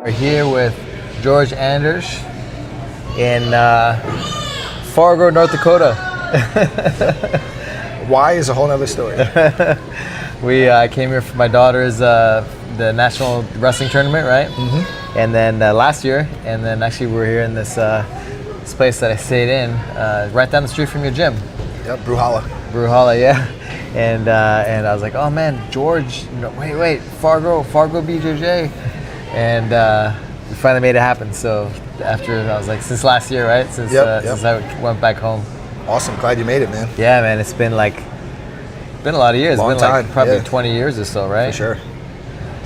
We're here with George Andersch in Fargo, North Dakota. Why is a whole nother story. We came here for my daughter's the national wrestling tournament, right? Mm-hmm. And then last year, and then actually we're here in this place that I stayed in, right down the street from your gym. Yep, Bruhala, yeah. And I was like, oh man, George, wait, Fargo BJJ, and we finally made it happen. So after, I was like, since last year, right? Since I went back home. Awesome, glad you made it, man. Yeah, man, it's been a lot of years. Long it's been time, like probably yeah. 20 years or so, right? For sure.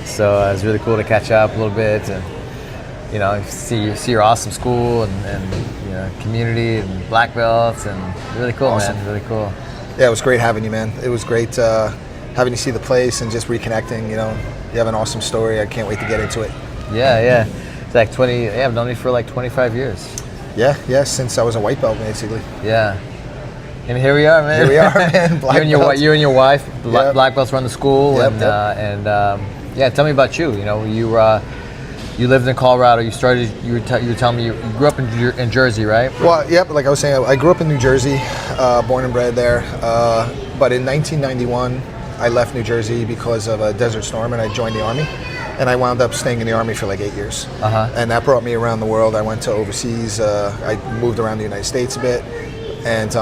So it was really cool to catch up a little bit and see your awesome school and community and black belts, and really cool, awesome. Man, really cool. Yeah, it was great having you, man. It was great having you see the place and just reconnecting. You have an awesome story. I can't wait to get into it. Yeah. It's like 20. Yeah, I've known you for like 25 years. Yeah, since I was a white belt, basically. Yeah. And here we are, man. Here we are, man. You and your wife, Yep. black belts run the school, Yep, yeah. Tell me about you. You lived in Colorado. You were telling me you grew up in Jersey, right? Well, yep. Like I was saying, I grew up in New Jersey, born and bred there. But in 1991, I left New Jersey because of a desert storm, and I joined the Army. And I wound up staying in the Army for like 8 years. Uh-huh. And that brought me around the world. I went to overseas. I moved around the United States a bit. And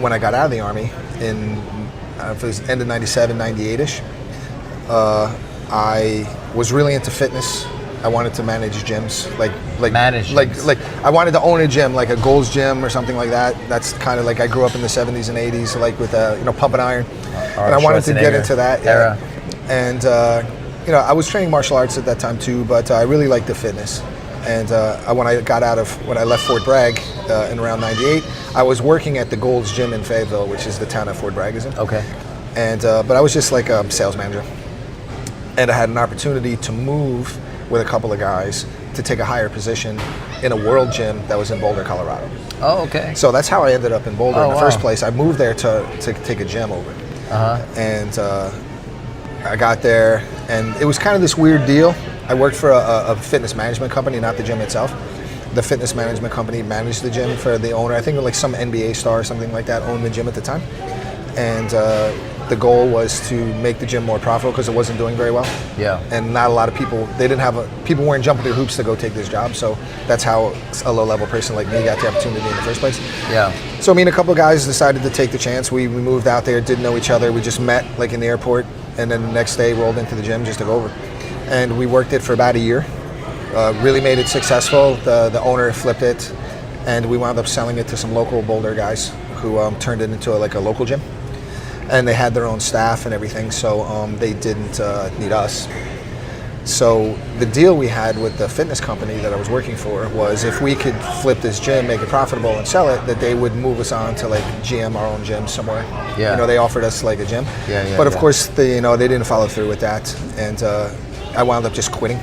when I got out of the Army in it was end of 97, 98-ish, I was really into fitness. I wanted to manage gyms, like I wanted to own a gym, like a Gold's Gym or something like that. That's kind of like I grew up in the 70s and 80s, like with pump and iron, and I wanted to get into that era. And I was training martial arts at that time too, but I really liked the fitness. And when I left Fort Bragg in around '98, I was working at the Gold's Gym in Fayetteville, which is the town that Fort Bragg is in. Okay. And but I was just like a sales manager, and I had an opportunity to move with a couple of guys to take a higher position in a world gym that was in Boulder, Colorado. Oh, okay. So that's how I ended up in Boulder in the first place. I moved there to take a gym over. Uh-huh. And I got there, and it was kind of this weird deal. I worked for a fitness management company, not the gym itself. The fitness management company managed the gym for the owner. I think like some NBA star or something like that owned the gym at the time. And the goal was to make the gym more profitable because it wasn't doing very well. Yeah. And not a lot of people, people weren't jumping through hoops to go take this job. So that's how a low-level person like me got the opportunity in the first place. Yeah. So me and a couple of guys decided to take the chance. We moved out there, didn't know each other. We just met like in the airport, and then the next day rolled into the gym just to go over. And we worked it for about a year. Really made it successful. The owner flipped it, and we wound up selling it to some local Boulder guys who turned it into a local gym. And they had their own staff and everything, so they didn't need us. So the deal we had with the fitness company that I was working for was if we could flip this gym, make it profitable, and sell it, that they would move us on to like GM our own gym somewhere. Yeah. They offered us like a gym. Yeah. But of course, they didn't follow through with that, and I wound up just quitting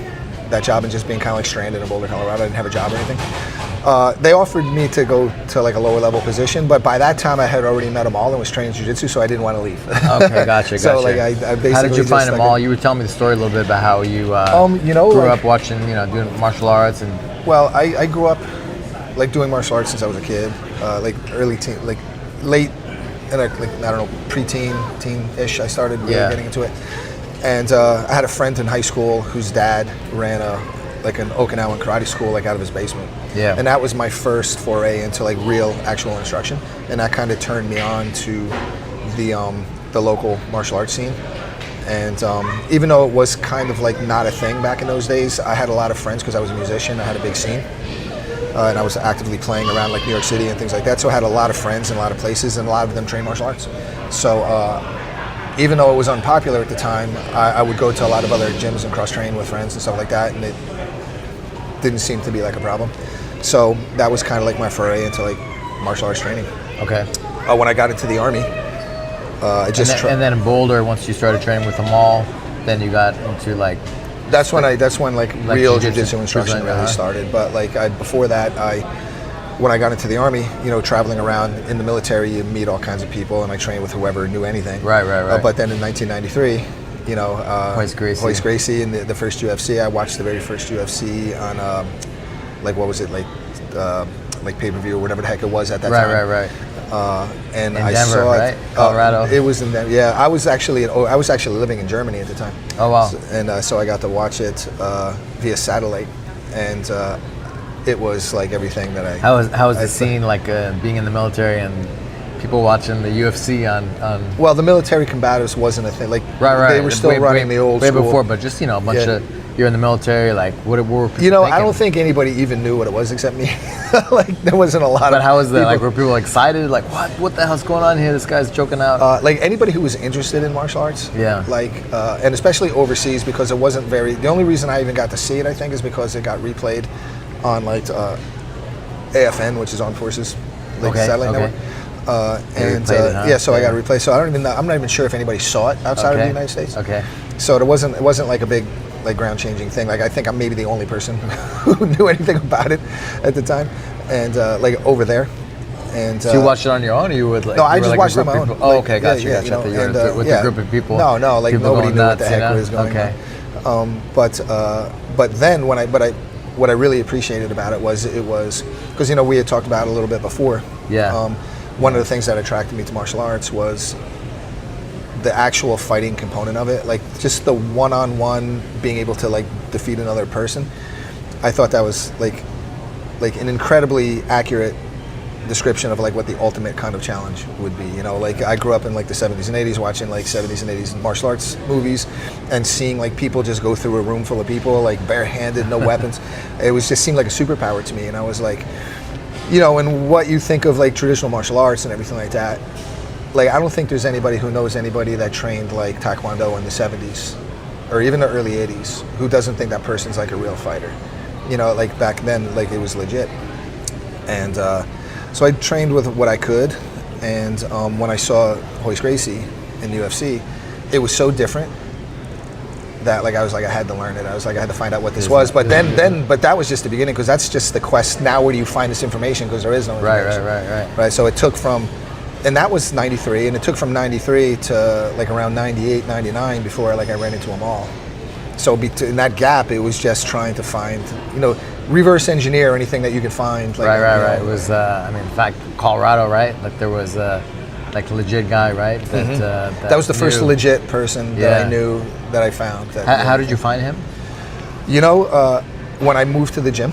that job and just being kind of like stranded in Boulder, Colorado. I didn't have a job or anything. They offered me to go to like a lower level position, but by that time I had already met them all and was training jiu-jitsu, so I didn't want to leave. Okay, gotcha. So like I basically. How did you find them all? You were telling me the story a little bit about how you grew up watching, doing martial arts and. Well, I grew up like doing martial arts since I was a kid, like early teen, like late, and like I don't know, preteen, teen-ish. I started really getting into it, and I had a friend in high school whose dad ran like an Okinawan karate school, like out of his basement. Yeah. And that was my first foray into like real, actual instruction, and that kind of turned me on to the local martial arts scene. And even though it was kind of like not a thing back in those days, I had a lot of friends because I was a musician. I had a big scene, and I was actively playing around like New York City and things like that. So I had a lot of friends in a lot of places, and a lot of them trained martial arts. So even though it was unpopular at the time, I would go to a lot of other gyms and cross-train with friends and stuff like that, and it didn't seem to be like a problem. So that was kind of like my foray into like martial arts training. Okay. When I got into the Army, I just and then in Boulder, once you started training with them all, then you got into like. That's when like real jiu-jitsu instruction really started. But like before that, when I got into the Army, traveling around in the military, you meet all kinds of people, and I trained with whoever knew anything. Right. But then in 1993, Hoist Gracie in the first UFC. I watched the very first UFC on what was it, like pay-per-view or whatever the heck it was at that time. Right. And in I Denver, saw right? it. Colorado. It was in Denver. Yeah, I was actually living in Germany at the time. Oh wow! So I got to watch it via satellite, and it was like everything that I. How was the scene like being in the military and people watching the UFC on? Well, the military combatives wasn't a thing. Like they were still running the old way school. before, but just a bunch of. You're in the military, like what were people thinking? I don't think anybody even knew what it was except me. Like there wasn't a lot of. But how was that? People, like were people excited? Like what the hell's going on here? This guy's choking out. Like anybody who was interested in martial arts. Yeah. Like and especially overseas because it wasn't very. The only reason I even got to see it, I think, is because it got replayed on AFN, which is Armed Forces satellite network. So I got to replay. So I don't even know. I'm not even sure if anybody saw it outside of the United States. Okay. So it wasn't like a big ground changing thing. Like I think I'm maybe the only person who knew anything about it at the time, and over there. And so you watched it on your own, or you would like? No, I just watched it on my own. Oh, okay, gotcha. You were with a group of people. No, like nobody knew what the heck was going on. But then what I really appreciated about it was because we had talked about it a little bit before. Yeah. One of the things that attracted me to martial arts was the actual fighting component of it, like just the one-on-one being able to defeat another person. I thought that was like an incredibly accurate description of what the ultimate kind of challenge would be. I grew up in the 70s and 80s watching 70s and 80s martial arts movies and seeing people just go through a room full of people barehanded, no weapons. It just seemed like a superpower to me, and I was like, and what you think of traditional martial arts and everything like that, I don't think there's anybody who knows anybody that trained Taekwondo in the 70s or even the early 80s who doesn't think that person's a real fighter. Back then, it was legit. And so I trained with what I could, and when I saw Hoist Gracie in the UFC, it was so different that I was I had to learn it. I was I had to find out what this was. But but that was just the beginning, because that's just the quest. Now where do you find this information? Because there is no information. Right. So it took from, and that was 93, and it took from 93 to around 98, 99 before I ran into them all. So in that gap, it was just trying to find, reverse engineer anything that you could find. Right. It was, in fact, Colorado, right? There was a legit guy, right? That was the first legit person that I knew, that I found. How did you find him? When I moved to the gym,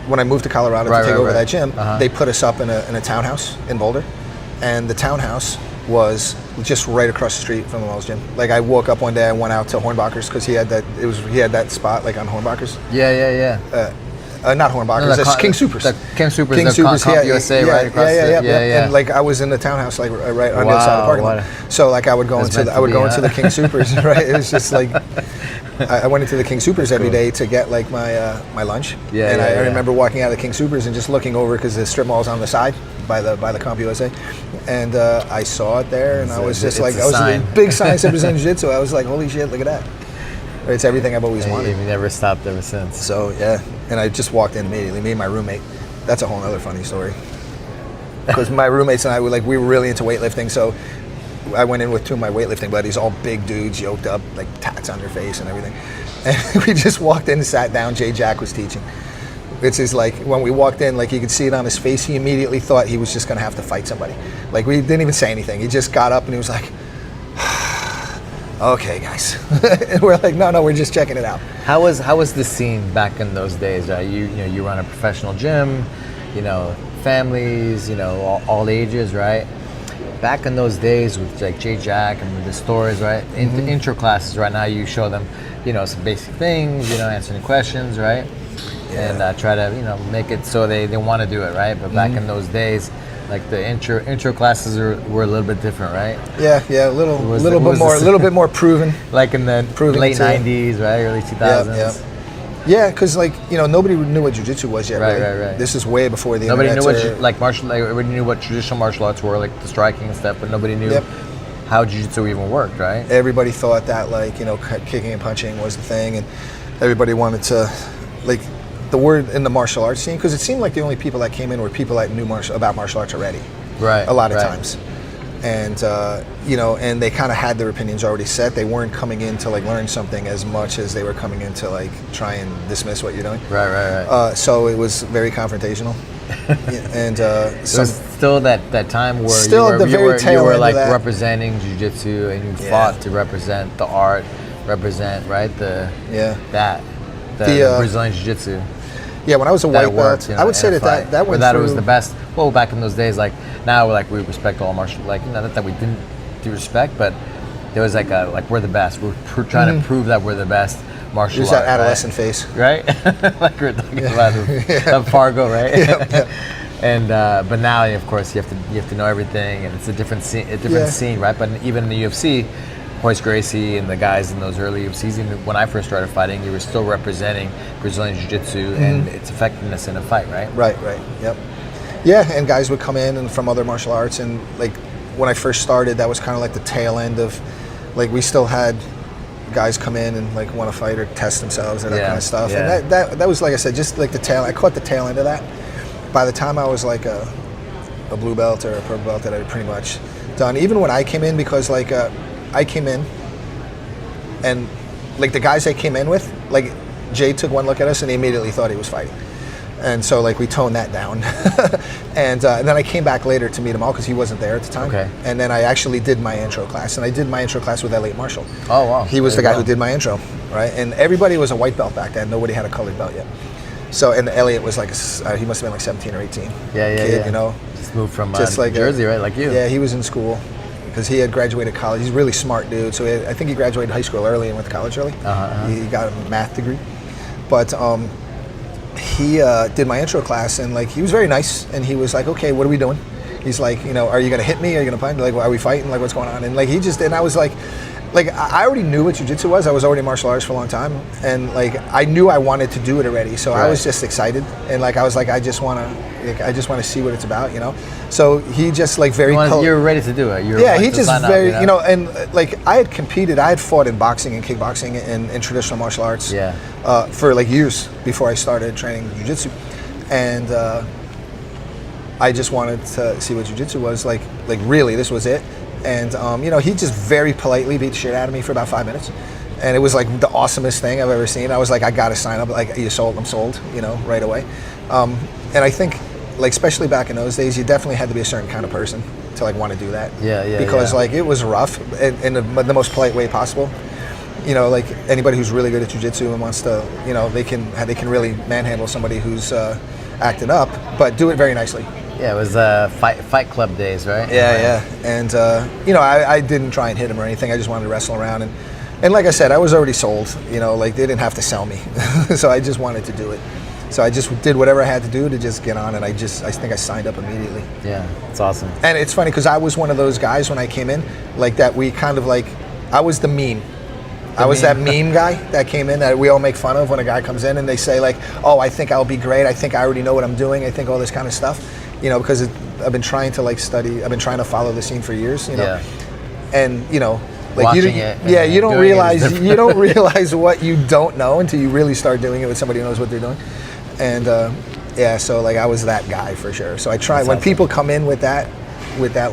when I moved to Colorado to take over that gym, they put us up in a townhouse in Boulder, and the townhouse was just right across the street from the Wells gym. I woke up one day, I went out to Hornbacher's because he had that spot on Hornbacher's. Yeah. Not Hornbacher's, that's King Supers. King Supers, Comp USA, right across the yeah. And I was in the townhouse right on the other side of the parking lot. So I would go into the King Supers, right? It was just I went into the King Supers every day to get my lunch. I remember walking out of the King Supers and just looking over, because the strip mall's on the side by the Comp USA, and I saw it there, and I was just I was a big sign that was in jiu-jitsu. I was like, holy shit, look at that. It's everything I've always wanted. You've never stopped ever since. So yeah, and I just walked in immediately. Me and my roommate. That's a whole other funny story. Because my roommates and I we were really into weightlifting, so I went in with two of my weightlifting buddies, all big dudes, yoked up, tats on their face and everything. And we just walked in and sat down. Jay Jack was teaching. It's just when we walked in, you could see it on his face. He immediately thought he was just going to have to fight somebody. We didn't even say anything. He just got up and he was like, okay, guys. And we're like, no, we're just checking it out. How was the scene back in those days? You run a professional gym, families, all ages, right? Back in those days with Jay Jack and the stories, right? Intro classes, right now you show them, some basic things, answering questions, right? Yeah. And try to, make it so they want to do it, right? But back in those days, the intro classes were a little bit different, right? Yeah, a little bit more proven. In the late 90s, right? Early 2000s. Yeah, because nobody knew what jiu-jitsu was yet. Right. This is way before the internet. Nobody knew what traditional martial arts were, the striking and stuff, but nobody knew how jiu-jitsu even worked, right? Everybody thought that kicking and punching was the thing, and everybody wanted to the word in the martial arts scene, because it seemed like the only people that came in were people that knew about martial arts already. Right. A lot of times. And you know, and they kind of had their opinions already set. They weren't coming in to like learn something as much as they were coming in to like try and dismiss what you're doing. Right. So it was very confrontational. And it was still that time where you were like representing jiu-jitsu, and you fought to represent the art, represent the Brazilian jiu-jitsu. Yeah, when I was a white belt, I would say that went through. It was the best. Well, back in those days, like now, like we respect all martial, like not that we didn't do respect, but there was like we're the best. We're trying to prove that we're the best martial art. There's that adolescent phase, right? Like we were talking about Fargo, right? Yeah. And but now, of course, you have to know everything, and it's a different scene, right? But even in the UFC, Royce Gracie and the guys in those early UFCs, even when I first started fighting, you were still representing Brazilian Jiu-Jitsu and its effectiveness in a fight, right? Right, yep. Yeah, and guys would come in and from other martial arts, and like when I first started, that was kind of like the tail end of, like we still had guys come in and like want to fight or test themselves and that kind of stuff. Yeah. And that was, like I said, just like I caught the tail end of that. By the time I was like a blue belt or a purple belt, that I had pretty much done. Even when I came in, because like I came in and like the guys I came in with, like Jay took one look at us and he immediately thought he was fighting. And so like we toned that down. And then I came back later to meet him all because he wasn't there at the time. Okay. And then I actually did my intro class, and I did my intro class with Elliot Marshall. Oh wow. He was the guy who did my intro, right? And everybody was a white belt back then. Nobody had a colored belt yet. So, and Elliot was like, he must have been like 17 or 18. Yeah. You know? Just moved from Jersey, right? Like you. Yeah, he was in school because he had graduated college. He's a really smart dude. So I think he graduated high school early and went to college early. He got a math degree. But he did my intro class, and like he was very nice, and he was like, okay, what are we doing? He's like, you know, are you gonna hit me? Are you gonna punch? Like, are we fighting? Like, what's going on? And like he just, and I was like I already knew what jiu-jitsu was. I was already martial arts for a long time, and like I knew I wanted to do it already. So I was just excited, and like I was like, I just want to see what it's about, you know. So he just like very. You're ready to do it. He just very, you know, and like I had competed. I had fought in boxing and kickboxing and traditional martial arts. Yeah. For like years before I started training jiu-jitsu, and I just wanted to see what jiu-jitsu was like really, this was it. And you know, he just very politely beat the shit out of me for about 5 minutes, and it was like the awesomest thing I've ever seen. I was like, I gotta sign up. Like, you sold? I'm sold. You know, right away. And I think, like, especially back in those days, you definitely had to be a certain kind of person to like want to do that. Yeah. Because like it was rough in the most polite way possible. You know, like anybody who's really good at jiu-jitsu and wants to, you know, they can really manhandle somebody who's acting up, but do it very nicely. Yeah, it was fight club days, right? Yeah. And you know, I didn't try and hit him or anything. I just wanted to wrestle around, and like I said, I was already sold. You know, like they didn't have to sell me, so I just wanted to do it. So I just did whatever I had to do to just get on, and I think I signed up immediately. Yeah, it's awesome. And it's funny because I was one of those guys when I came in, like that we kind of like, I was the meme. I was that meme guy that came in that we all make fun of when a guy comes in and they say like, oh, I think I'll be great. I think I already know what I'm doing. I think all this kind of stuff, you know, because I've been trying to like study. I've been trying to follow the scene for years, you know. Yeah. And you know, like you don't realize what you don't know until you really start doing it with somebody who knows what they're doing. And yeah, so like I was that guy for sure. So I try when people come in with that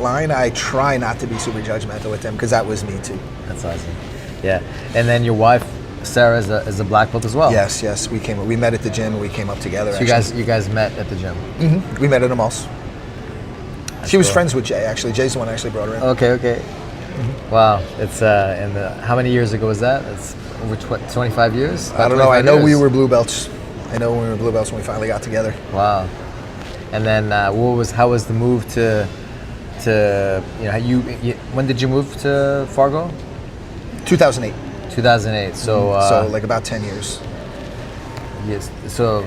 line, I try not to be super judgmental with them because that was me too. That's awesome. Yeah, and then your wife Sarah is a black belt as well. Yes. We met at the gym and we came up together. So you guys met at the gym. Mm-hmm. We met at Amal's. She was friends with Jay actually. Jay's the one who actually brought her in. Okay. Mm-hmm. Wow, it's how many years ago was that? It's 25 years? I don't know. I know we were blue belts. I know when we were blue belts when we finally got together. Wow. And then how was the move to you know, when did you move to Fargo? 2008. 2008. So so like about 10 years. Yes. So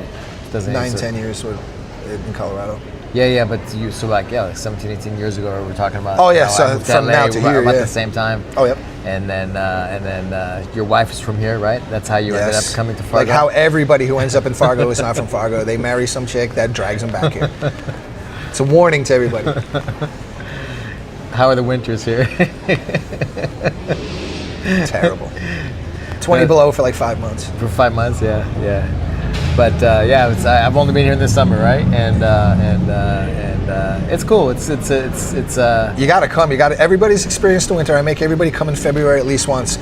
10 years in Colorado. Yeah, but like 17, 18 years ago we're talking about. Oh yeah, so from now to here, about the same time. Oh yep. And then your wife is from here, right? That's how you ended up coming to Fargo. Like how everybody who ends up in Fargo is not from Fargo. They marry some chick that drags them back here. It's a warning to everybody. How are the winters here? Terrible. 20 below for like 5 months. For 5 months, yeah. But yeah, I've only been here this summer, right? And it's cool. It's You gotta come. Everybody's experienced the winter. I make everybody come in February at least once.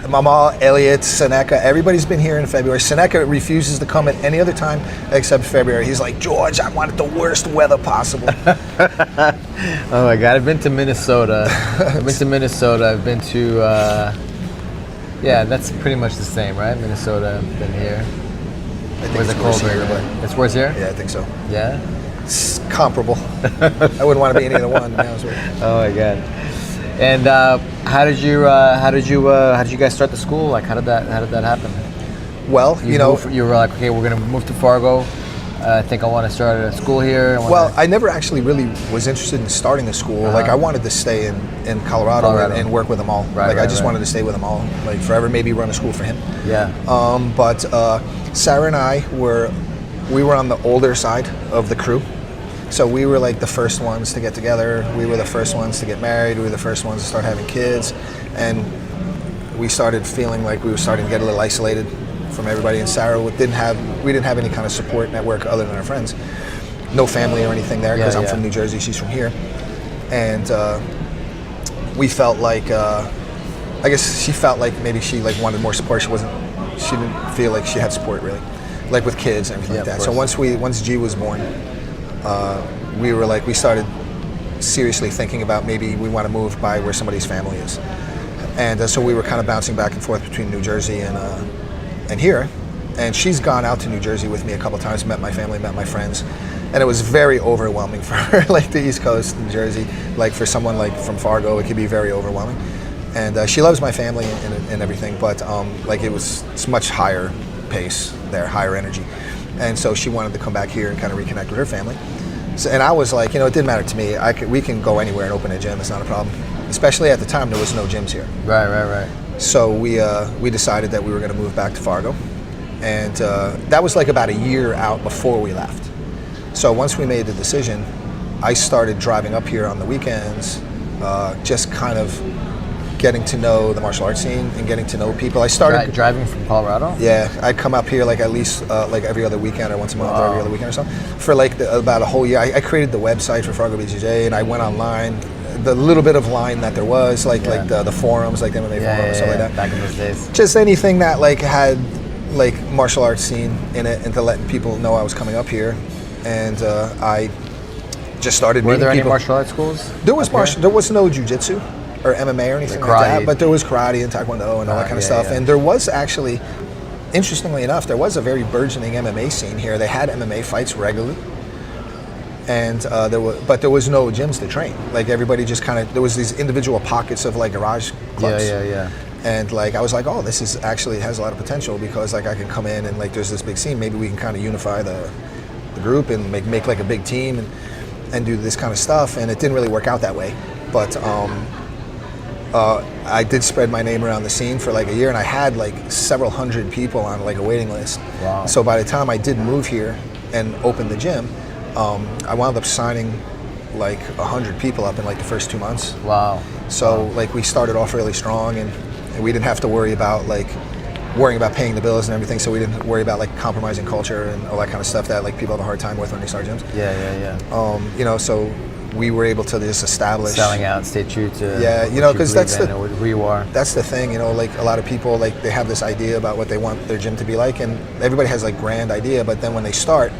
Mama, Elliot, Seneca, everybody's been here in February. Seneca refuses to come at any other time except February. He's like, George, I wanted the worst weather possible. Oh my God, I've been to Minnesota. I've been to yeah, that's pretty much the same, right? Minnesota, I've been here. I think it's worse here, but it's worse here? Yeah, I think so. Yeah? It's comparable. I wouldn't want to be in either one. Oh my God! And how did you guys start the school? Like, how did that happen? Well, you were like, okay, we're gonna move to Fargo. I think I want to start a school here. I never actually really was interested in starting a school. Like, I wanted to stay in Colorado. And work with them all. I just wanted to stay with them all, like forever. Maybe run a school for him. Yeah. But Sarah and I were on the older side of the crew. So we were like the first ones to get together. We were the first ones to get married. We were the first ones to start having kids. And we started feeling like we were starting to get a little isolated from everybody. And Sarah we didn't have any kind of support network other than our friends. No family or anything there, because I'm from New Jersey, she's from here. And we felt like, I guess she felt like maybe she like wanted more support. She didn't feel like she had support really, like with kids and everything like that. So once G was born, we started seriously thinking about maybe we want to move by where somebody's family is. And so we were kind of bouncing back and forth between New Jersey and here. And she's gone out to New Jersey with me a couple times, met my family, met my friends. And it was very overwhelming for her, like the East Coast, New Jersey. Like for someone like from Fargo, it could be very overwhelming. And she loves my family and everything, but like it's much higher pace there, higher energy. And so she wanted to come back here and kind of reconnect with her family. So, and I was like, it didn't matter to me. We can go anywhere and open a gym. It's not a problem. Especially at the time, there was no gyms here. Right. So we decided that we were going to move back to Fargo. And that was like about a year out before we left. So once we made the decision, I started driving up here on the weekends, just kind of getting to know the martial arts scene and getting to know people. I started driving from Colorado. Yeah, I'd come up here like at least like every other weekend or once a month or every other weekend or something for like about a whole year. I created the website for Fargo BJJ and I went online. The little bit of line that there was, like the forums, like the MMA forums and stuff like that. Back in those days. Just anything that like had like martial arts scene in it, and to let people know I was coming up here, and I just started meeting people. Were there any martial arts schools? There was no jiu-jitsu or MMA or anything like that, but there was karate and taekwondo and all that kind of stuff. And there was actually, interestingly enough, there was a very burgeoning MMA scene here. They had MMA fights regularly, and there was no gyms to train. Like everybody just kind of, there was these individual pockets of like garage clubs. Yeah. And like I was like, oh, this is actually has a lot of potential, because like I can come in and like there's this big scene. Maybe we can kind of unify the group and make like a big team and do this kind of stuff. And it didn't really work out that way, but I did spread my name around the scene for like a year, and I had like several hundred people on like a waiting list. Wow. So by the time I did move here and open the gym, I wound up signing like 100 people up in like the first 2 months. Wow. So like we started off really strong, and we didn't have to worry about paying the bills and everything. So we didn't worry about like compromising culture and all that kind of stuff that like people have a hard time with when they start gyms. Yeah. So we were able to just establish selling out, stay true to because that's who you are. That's the thing, like a lot of people like they have this idea about what they want their gym to be like, and everybody has like grand idea, but then when they start,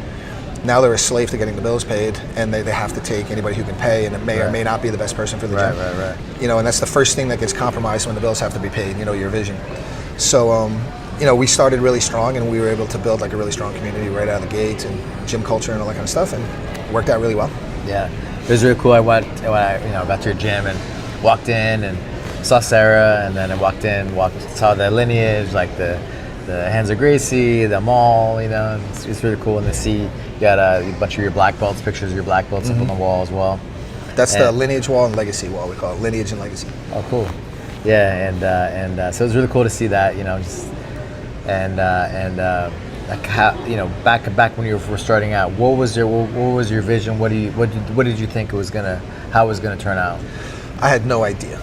now they're a slave to getting the bills paid, and they have to take anybody who can pay, and it may or may not be the best person for the gym. Right. And that's the first thing that gets compromised when the bills have to be paid, your vision. So we started really strong, and we were able to build like a really strong community right out of the gate, and gym culture and all that kind of stuff, and it worked out really well. Yeah. It was really cool. I went, got to your gym and walked in and saw Sarah, and then I saw the lineage, like the Hands of Gracie, the mall. It's really cool, and to see you got a bunch of your black belts, pictures of your black belts up on the wall as well. That's the lineage wall and legacy wall. We call it lineage and legacy. Oh, cool. Yeah, and so it was really cool to see that. Like how, back when you were starting out, what was your vision? What did you think how it was gonna turn out? I had no idea.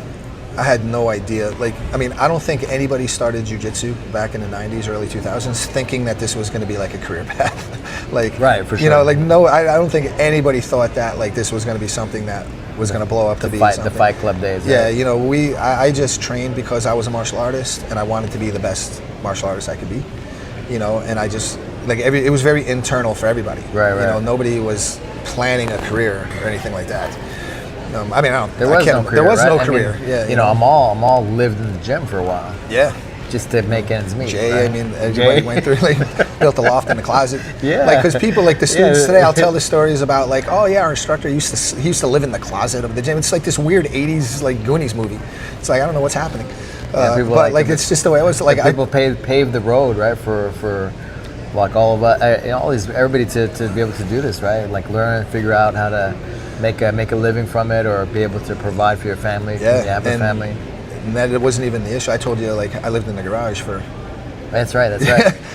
I had no idea. Like, I mean, I don't think anybody started jiu-jitsu back in the 90s, early 2000s, thinking that this was going to be like a career path. Like, right, for sure. You know, like, no, I don't think anybody thought that, like, this was going to be something that was going to blow up to be something. The Fight Club days. Yeah, right? you know, I just trained because I was a martial artist, and I wanted to be the best martial artist I could be, you know, and I just, like, it was very internal for everybody. Right, right. You know, nobody was planning a career or anything like that. I mean, there was no career. There was right? no career. I mean, yeah, you know, Amal lived in the gym for a while. Yeah. Just to make ends meet. Jay, right? I mean, everybody went through, like, built a loft in the closet. Yeah. Like, because people, like the students today, I'll tell the stories about, like, oh yeah, our instructor he used to live in the closet of the gym. It's like this weird '80s like Goonies movie. It's like, I don't know what's happening. But like it's just the way it was. Like, people paved the road, right, for like all of us, everybody to be able to do this, right? Like learn and figure out how to make a living from it, or be able to provide for your family. Yeah, you have a family. And that it wasn't even the issue. I told you, like, I lived in the garage for. That's right.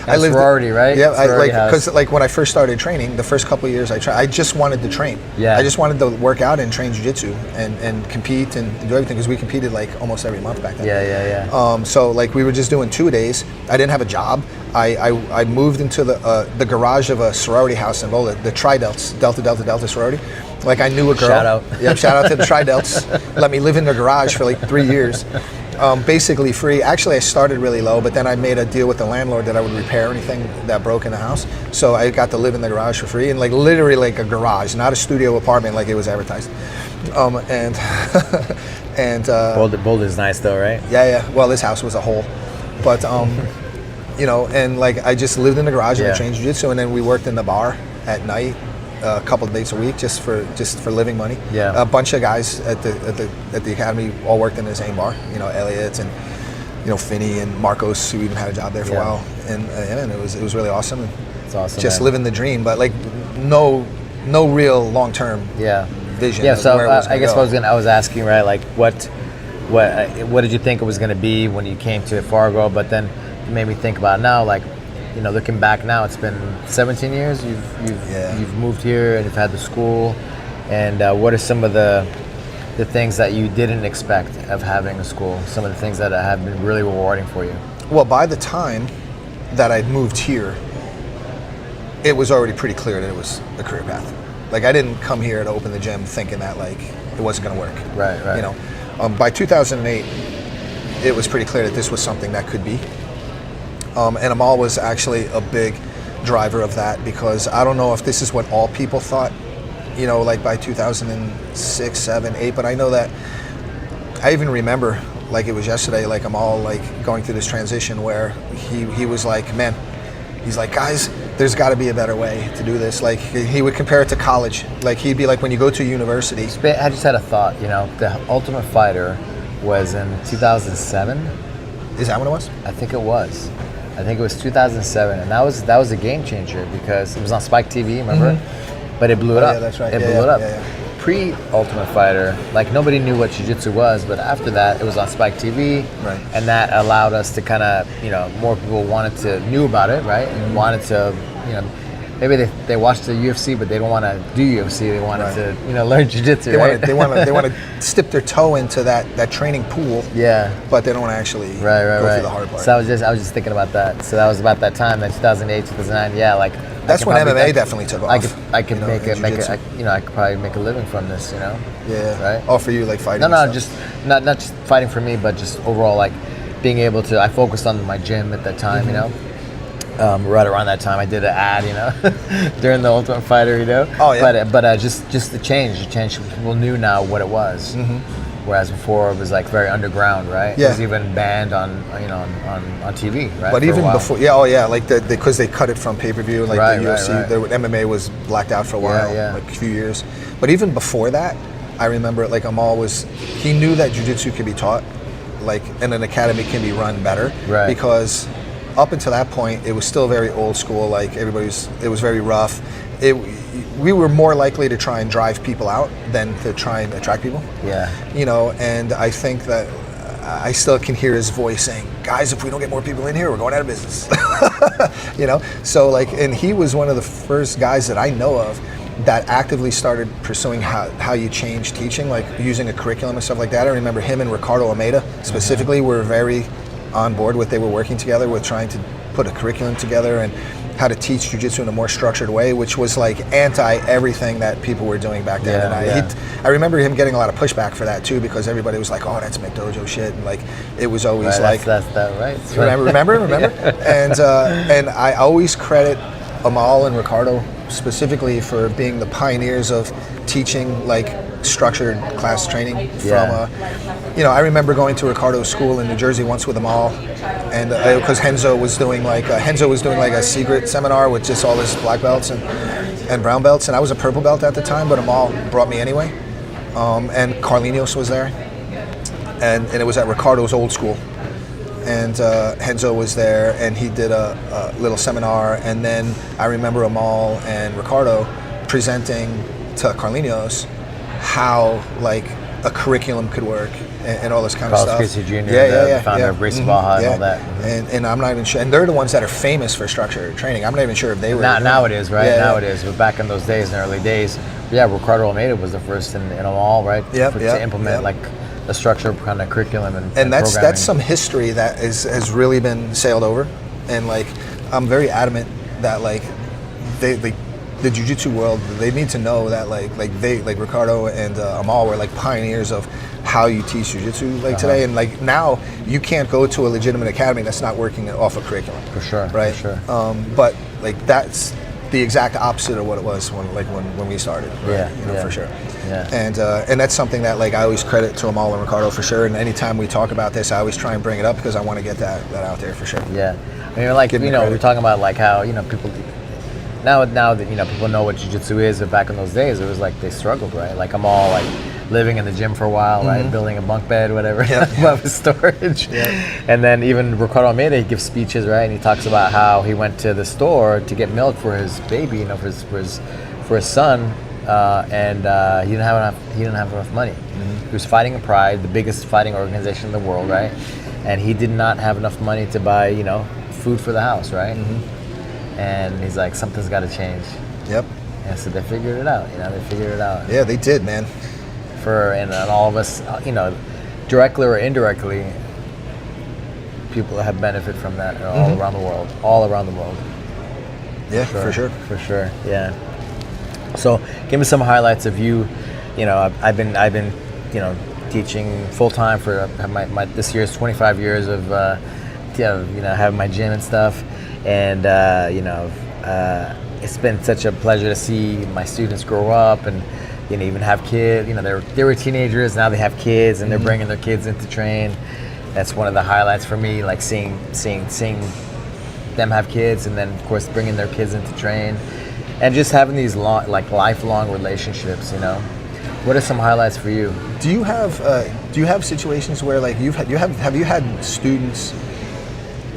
I lived sorority, right? Yeah, because house. like when I first started training, the first couple of years I just wanted to train. Yeah. I just wanted to work out and train jiu-jitsu and compete and do everything, because we competed like almost every month back then. Yeah. So like we were just doing 2-a-days. I didn't have a job. I moved into the garage of a sorority house in Boulder, the Tri-Delts, Delta sorority. Like, I knew a girl. Shout out. Yeah, shout out to the Tri-Delts. Let me live in the garage for like 3 years. Basically free. Actually, I started really low, but then I made a deal with the landlord that I would repair anything that broke in the house. So I got to live in the garage for free, and like literally like a garage, not a studio apartment like it was advertised. And Boulder's nice though, right? Yeah. Well, this house was a hole, but you know, and like I just lived in the garage and I trained jiu-jitsu, and then we worked in the bar at night. A couple of days a week just for living money. Yeah. A bunch of guys at the academy all worked in the same bar. You know, Elliot and, you know, Finney and Marcos, who even had a job there for a while. And it was really awesome. And it's awesome. Just man. Living the dream, but like no real long-term vision. Yeah. So where it was I guess go. I was asking, right, like what did you think it was going to be when you came to Fargo? But then it made me think about now, like, you know, looking back now, it's been 17 years. You've moved here and you've had the school. And what are some of the things that you didn't expect of having a school? Some of the things that have been really rewarding for you? Well, by the time that I'd moved here, it was already pretty clear that it was a career path. Like, I didn't come here to open the gym thinking that like it wasn't going to work. Right. You know, by 2008, it was pretty clear that this was something that could be. And Amal was actually a big driver of that, because I don't know if this is what all people thought, you know, like by 2006, 7, 8, but I know that I even remember, like it was yesterday, like Amal like going through this transition where he was like, man, he's like, guys, there's got to be a better way to do this. Like, he would compare it to college. Like, he'd be like, when you go to university. I just had a thought, you know, the Ultimate Fighter was in 2007. Is that when it was? I think it was. I think it was 2007, and that was a game changer because it was on Spike TV, remember? Mm-hmm. But it blew it up. Yeah, that's right. It blew it up. Yeah. Pre-Ultimate Fighter, like nobody knew what jiu-jitsu was, but after that, it was on Spike TV, right. And that allowed us to kind of, you know, more people knew about it, right? And wanted to, you know, maybe they watched the UFC, but they don't want to do UFC. They wanted to, you know, learn jiu-jitsu, right? They want to dip their toe into that training pool. Yeah. But they don't want to actually go through the hard part. So I was just thinking about that. So that was about that time, that 2008, 2009. Yeah, like that's when MMA definitely took off. I could I could probably make a living from this, you know. Yeah. Right. Oh, for you, like fighting. No, just not just fighting for me, but just overall, like being able to. I focused on my gym at that time, you know. Right around that time, I did an ad, you know, during the Ultimate Fighter, you know. Oh yeah. But just the change. People knew now what it was, whereas before it was like very underground, right? Yeah. It was even banned on TV, right? But even before, like because they cut it from pay-per-view, like the UFC, MMA was blacked out for a while, like a few years. But even before that, I remember like Amal he knew that jiu-jitsu could be taught, like, and an academy can be run better, right? Because up until that point, it was still very old school. Like it was very rough. We were more likely to try and drive people out than to try and attract people. Yeah. You know, and I think that I still can hear his voice saying, "Guys, if we don't get more people in here, we're going out of business." You know. So like, and he was one of the first guys that I know of that actively started pursuing how you change teaching, like using a curriculum and stuff like that. I remember him and Ricardo Almeida specifically were very on board with. They were working together with trying to put a curriculum together and how to teach jiu-jitsu in a more structured way, which was like anti everything that people were doing back then. And I remember him getting a lot of pushback for that too, because everybody was like, "Oh, that's McDojo shit," and like it was always like that's that right. Remember, and I always credit Amal and Ricardo specifically for being the pioneers of teaching like structured class training from I remember going to Ricardo's school in New Jersey once with Amal, and because Henzo was doing like a secret seminar with just all his black belts and brown belts, and I was a purple belt at the time, but Amal brought me anyway, and Carlinos was there, and it was at Ricardo's old school, and Henzo was there, and he did a little seminar, and then I remember Amal and Ricardo presenting to Carlinos how like a curriculum could work and all this kind of stuff. Casey Jr., the founder of Gracie Baja and all that. And I'm not even sure, and they're the ones that are famous for structured training. I'm not even sure if they were. Now it is, right? Now it is, but back in those days, in the early days, Ricardo Almeida was the first in them all, right? To implement like a structured kind of curriculum and that's some history that has really been sailed over, and like I'm very adamant that like the jiu-jitsu world, they need to know that like Ricardo and Amal were like pioneers of how you teach jiu-jitsu today, and like now you can't go to a legitimate academy that's not working off a curriculum. For sure, right? For sure. But like that's the exact opposite of what it was when we started. Right? For sure. Yeah. And that's something that like I always credit to Amal and Ricardo for sure. And anytime we talk about this, I always try and bring it up because I want to get that out there for sure. Yeah. I mean, like we're talking about like how people. Now that people know what jiu-jitsu is, but back in those days it was like they struggled, right? Like I'm all like living in the gym for a while, right? Building a bunk bed, whatever, above his storage. And then even Ricardo Almeida, he gives speeches, right? And he talks about how he went to the store to get milk for his baby, for his son, and he didn't have enough money. He was fighting in Pride, the biggest fighting organization in the world, right? And he did not have enough money to buy, food for the house, right? And he's like, something's got to change. Yep. And so they figured it out. They figured it out. Yeah, they did, man. And all of us, directly or indirectly, people have benefited from that all around the world. All around the world. Yeah, for sure. For sure. Yeah. So, give me some highlights of you. I've been teaching full time for my this year's 25 years of having my gym and stuff. And it's been such a pleasure to see my students grow up and even have kids. They were teenagers, now they have kids, and they're bringing their kids in to train. That's one of the highlights for me, like seeing them have kids, and then of course bringing their kids in to train, and just having these lifelong relationships. What are some highlights for you? Do you have situations where like have you had students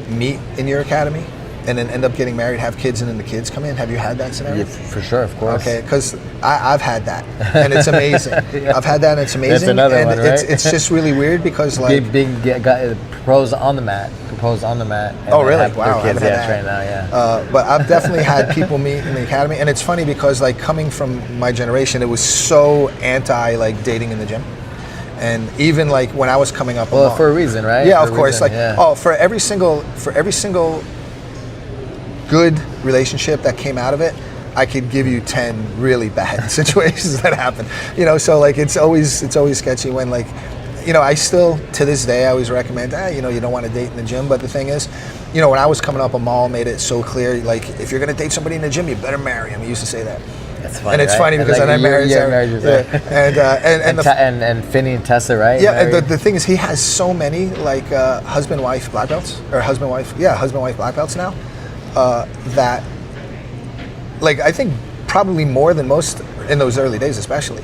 meet in your academy and then end up getting married, have kids, and then the kids come in? Have you had that scenario? Yeah, for sure, of course. Okay, because I've had that, and it's amazing. I've had that, and it's amazing. That's another one, right? It's just really weird because like propose on the mat. Oh, really? Wow, their kids, train now, but I've definitely had people meet in the academy, and it's funny because like coming from my generation, it was so anti like dating in the gym. And even like when I was coming up, for a reason, right? Yeah, of course. For every single good relationship that came out of it, I could give you 10 really bad situations that happened. So like it's always sketchy when like, I still to this day I always recommend you don't want to date in the gym. But the thing is, when I was coming up, Amal made it so clear, like if you're gonna date somebody in the gym, you better marry him. He used to say that. That's funny, and it's funny because I married and Finney and Tessa, right? Yeah, the thing is, he has so many like husband-wife black belts, or husband-wife black belts now, that like I think probably more than most in those early days, especially.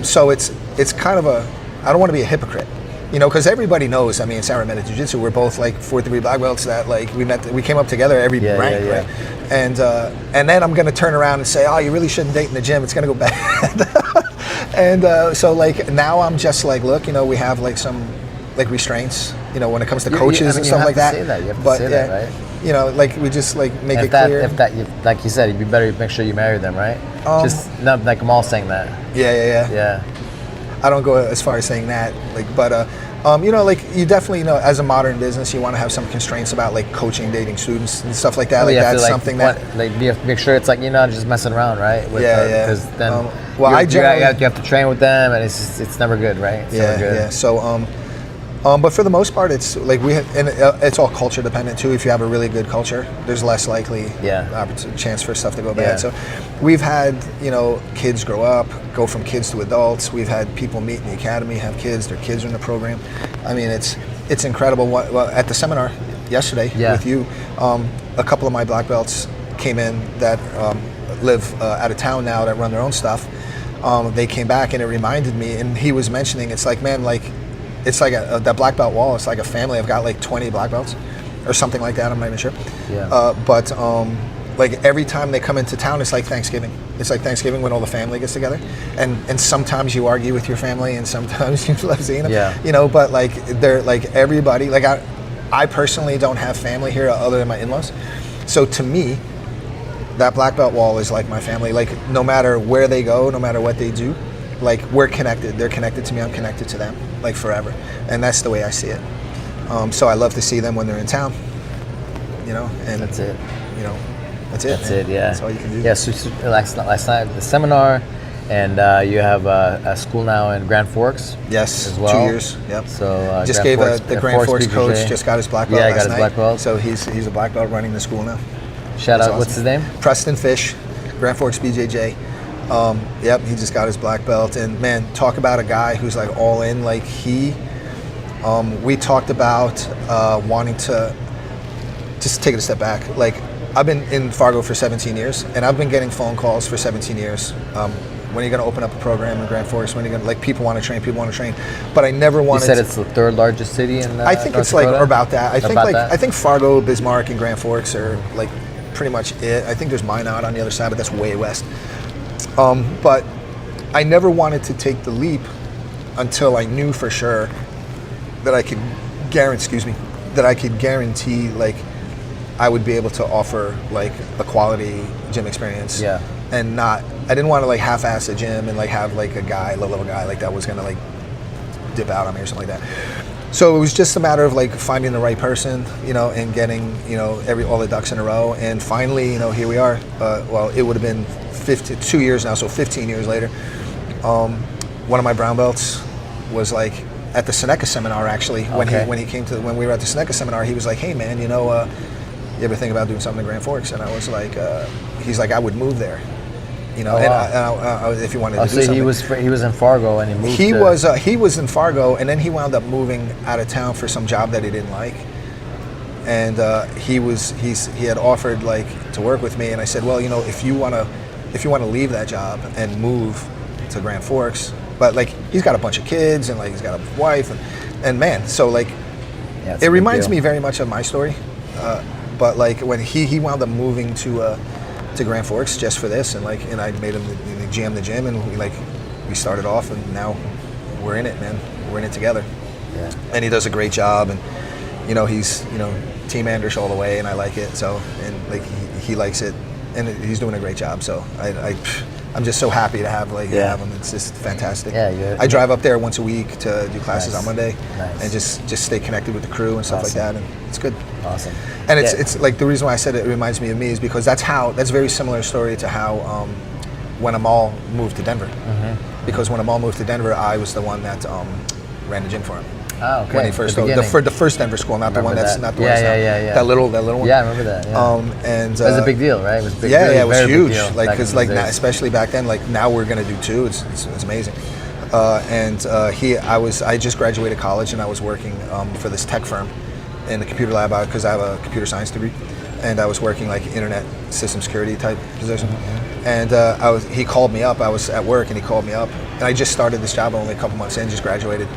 So it's kind of I don't want to be a hypocrite, because everybody knows. I mean, Sacramento Jiu-Jitsu, we're both like 4th degree black belts that like we came up together every rank, right? And then I'm gonna turn around and say, oh, you really shouldn't date in the gym. It's gonna go bad. And so like now I'm just like, look, we have like some like restraints, when it comes to coaches and stuff like that. You have to say that, right? Like we just like make it clear. If like you said, it'd be better to make sure you marry them, right? Just not like Kamal saying that. Yeah. I don't go as far as saying that, but you definitely, as a modern business, you want to have some constraints about like coaching, dating students and stuff like that. That's something that you have to make sure it's like you're not just messing around, right? Because then you have to train with them, and it's never good, right? It's never good. So but for the most part, it's like it's all culture dependent too. If you have a really good culture, there's less likely chance for stuff to go bad. So we've had kids grow up, go from kids to adults. We've had people meet in the academy, have kids. Their kids are in the program. I mean, it's incredible. Well, at the seminar yesterday with you, a couple of my black belts came in that live out of town now, that run their own stuff. They came back, and it reminded me. And he was mentioning, it's like, man, like. It's like that black belt wall. It's like a family. I've got like 20 black belts, or something like that. I'm not even sure. But like every time they come into town, it's like Thanksgiving. It's like Thanksgiving when all the family gets together, and sometimes you argue with your family, and sometimes you love seeing them. But like they're like everybody. Like I personally don't have family here other than my in-laws, so to me, that black belt wall is like my family. Like no matter where they go, no matter what they do. Like we're connected. They're connected to me. I'm connected to them, like forever. And that's the way I see it. So I love to see them when they're in town. And that's it. That's it. That's it. Yeah. That's all you can do. Yeah. So last night the seminar, and you have a school now in Grand Forks. Yes. As well. 2 years. Yep. So just gave the Grand Forks BJJ coach just got his black belt. Yeah, last got his night. black belt. So he's a black belt running the school now. Shout out. Awesome. What's his name? Preston Fish, Grand Forks BJJ. He just got his black belt, and man, talk about a guy who's like all in. Like we talked about wanting to just take it a step back. Like I've been in Fargo for 17 years, and I've been getting phone calls for 17 years. When are you going to open up a program in Grand Forks? When are you going to, like, people want to train, but I never wanted. You said it's the third largest city in I think North it's Dakota? like about that. I think Fargo, Bismarck, and Grand Forks are like pretty much it. I think there's Minot on the other side, but that's way west. But I never wanted to take the leap until I knew for sure that I could guarantee like I would be able to offer like a quality gym experience. Yeah. And I didn't want to like half-ass a gym and like have like a little guy like that was gonna like dip out on me or something like that. So it was just a matter of like finding the right person, and getting, all the ducks in a row. And finally, here we are. It would have been 2 years now, so 15 years later. One of my brown belts was like at the Seneca seminar actually. When we were at the Seneca seminar, he was like, "Hey man, you ever think about doing something in Grand Forks?" And I was like, he's like, "I would move there." If you wanted to do something. He was in Fargo and he moved. He was in Fargo, and then he wound up moving out of town for some job that he didn't like, and he had offered like to work with me, and I said, well, if you want to leave that job and move to Grand Forks, but like he's got a bunch of kids and like he's got a wife and man, so like it reminds me very much of my story, but like when he wound up moving to Grand Forks just for this, and I made him jam the gym, and we started off, and now we're in it, man. We're in it together. Yeah. And he does a great job, and he's Team Andersch all the way, and I like it. So, and like he likes it, and he's doing a great job. So I'm just so happy to have him. It's just fantastic. Yeah, I drive up there once a week to do classes on Monday, Nice. and just stay connected with the crew and stuff like that, and it's good. Awesome. And it's like the reason why I said it reminds me of me is because that's a very similar story to how when Amal moved to Denver. Mm-hmm. Because when Amal moved to Denver, I was the one that ran the gym for him. Oh, okay. When he first the first Denver school, not the one that's not the one. Yeah. That little one. Yeah, I remember that. Yeah. And it was a big deal, right? It was big. Yeah, it was huge. Like because now, especially back then, like now we're gonna do two. It's amazing. I just graduated college, and I was working for this tech firm in the computer lab because I have a computer science degree, and I was working like internet system security type position. Mm-hmm. And he called me up. I was at work, and he called me up, and I just started this job only a couple months in, just graduated,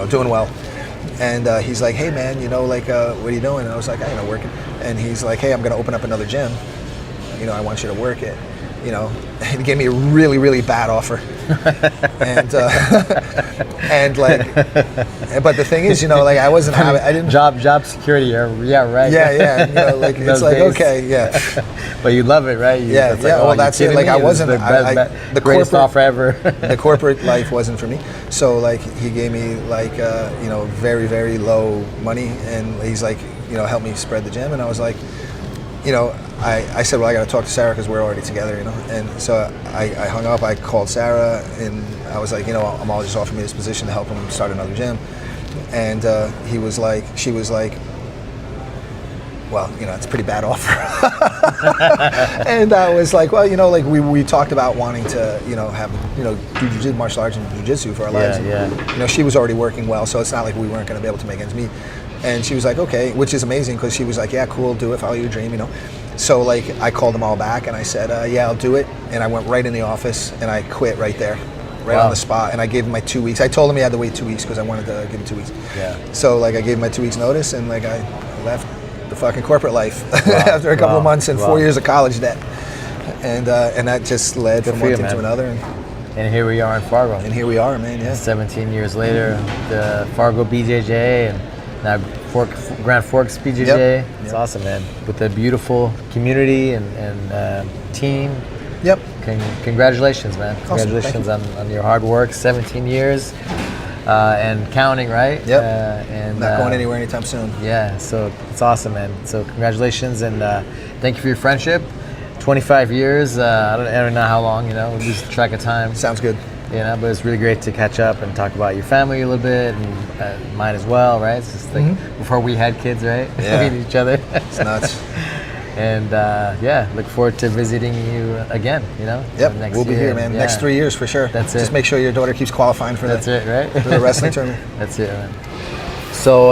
doing well. And he's like, "Hey man, what are you doing?" And I was like, working. And he's like, "Hey, I'm gonna open up another gym. I want you to work it." He gave me a really, really bad offer. and like, but the thing is, like I wasn't having, I didn't job security. Yeah, right. Yeah. Like it's like days. Okay, yeah. But you love it, right? Like, well, that's it. Like I wasn't the greatest offer ever. The corporate life wasn't for me. So like he gave me like very, very low money, and he's like, help me spread the gym, and I was like, I said, well, I got to talk to Sarah because we're already together, and so I hung up. I called Sarah, and I was like, Amal just offered me this position to help him start another gym, and she was like, well, it's a pretty bad offer. And I was like, well, like we talked about wanting to, have, do jiu-jitsu, martial arts and jiu-jitsu for our lives. And, she was already working well, so it's not like we weren't going to be able to make ends meet. And she was like, okay, which is amazing because she was like, yeah, cool, do it, follow your dream, So like I called them all back and I said, yeah, I'll do it. And I went right in the office and I quit right there, right on the spot. And I gave him my 2 weeks. I told him he had to wait 2 weeks because I wanted to give him 2 weeks. Yeah. So like I gave him my 2 weeks notice and like I left the fucking corporate life after a couple of months and 4 years of college debt. And that just led from one thing to another. And here we are in Fargo. And here we are, man, yeah. 17 years later, the Fargo BJJ and now Grand Forks BJJ. Yep. It's awesome, man. With a beautiful community and team. Yep. Congratulations, man. Awesome. Congratulations on your hard work. 17 years and counting, right? Yep. And not going anywhere anytime soon. Yeah, so it's awesome, man. So congratulations and thank you for your friendship. 25 years. I don't know how long. We lose track of time. Sounds good. But it's really great to catch up and talk about your family a little bit and mine as well, right? It's just like before we had kids, right? Yeah. Meet each other. It's nuts. And look forward to visiting you again, Yep, next we'll be year. here, man. Yeah. Next 3 years for sure. That's it. Just make sure your daughter keeps qualifying for That's it, right? For the wrestling tournament. That's it, man. So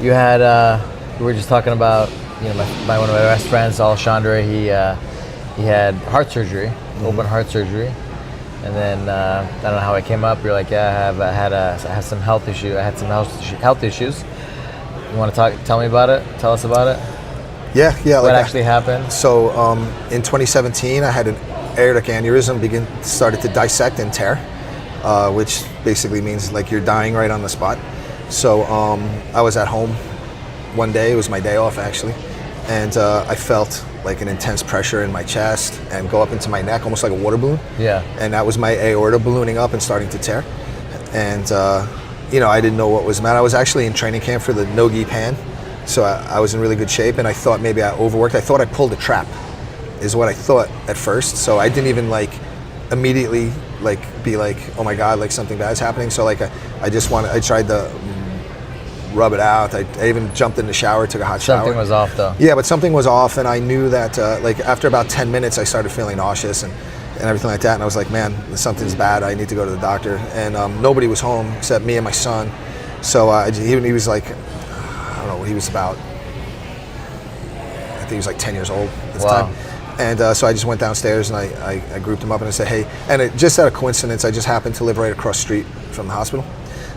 you had, we were just talking about, one of my best friends, Alexandre, he had heart surgery, open heart surgery. And then I don't know how it came up. You're like, yeah, I have some health issue. I had some health issues. You want to tell me about it? Tell us about it. Yeah. What actually happened? So in 2017, I had an aortic aneurysm started to dissect and tear, which basically means like you're dying right on the spot. So I was at home one day. It was my day off actually, and I felt like an intense pressure in my chest and go up into my neck, almost like a water balloon. Yeah. And that was my aorta ballooning up and starting to tear. And, I didn't know what was the matter. I was actually in training camp for the no-gi pan. So I was in really good shape and I thought maybe I overworked. I thought I pulled a trap is what I thought at first. So I didn't even immediately be like, oh my God, like something bad's happening. So I tried to rub it out. I even jumped in the shower, took a hot shower. Something was off though. Yeah, but something was off, and I knew that after about 10 minutes, I started feeling nauseous and everything like that. And I was like, man, something's bad. I need to go to the doctor. And nobody was home except me and my son. So he was like, I don't know, he was about, I think he was like 10 years old at the time. And so I just went downstairs and I grouped him up and I said, hey, and just out of coincidence, I just happened to live right across the street from the hospital.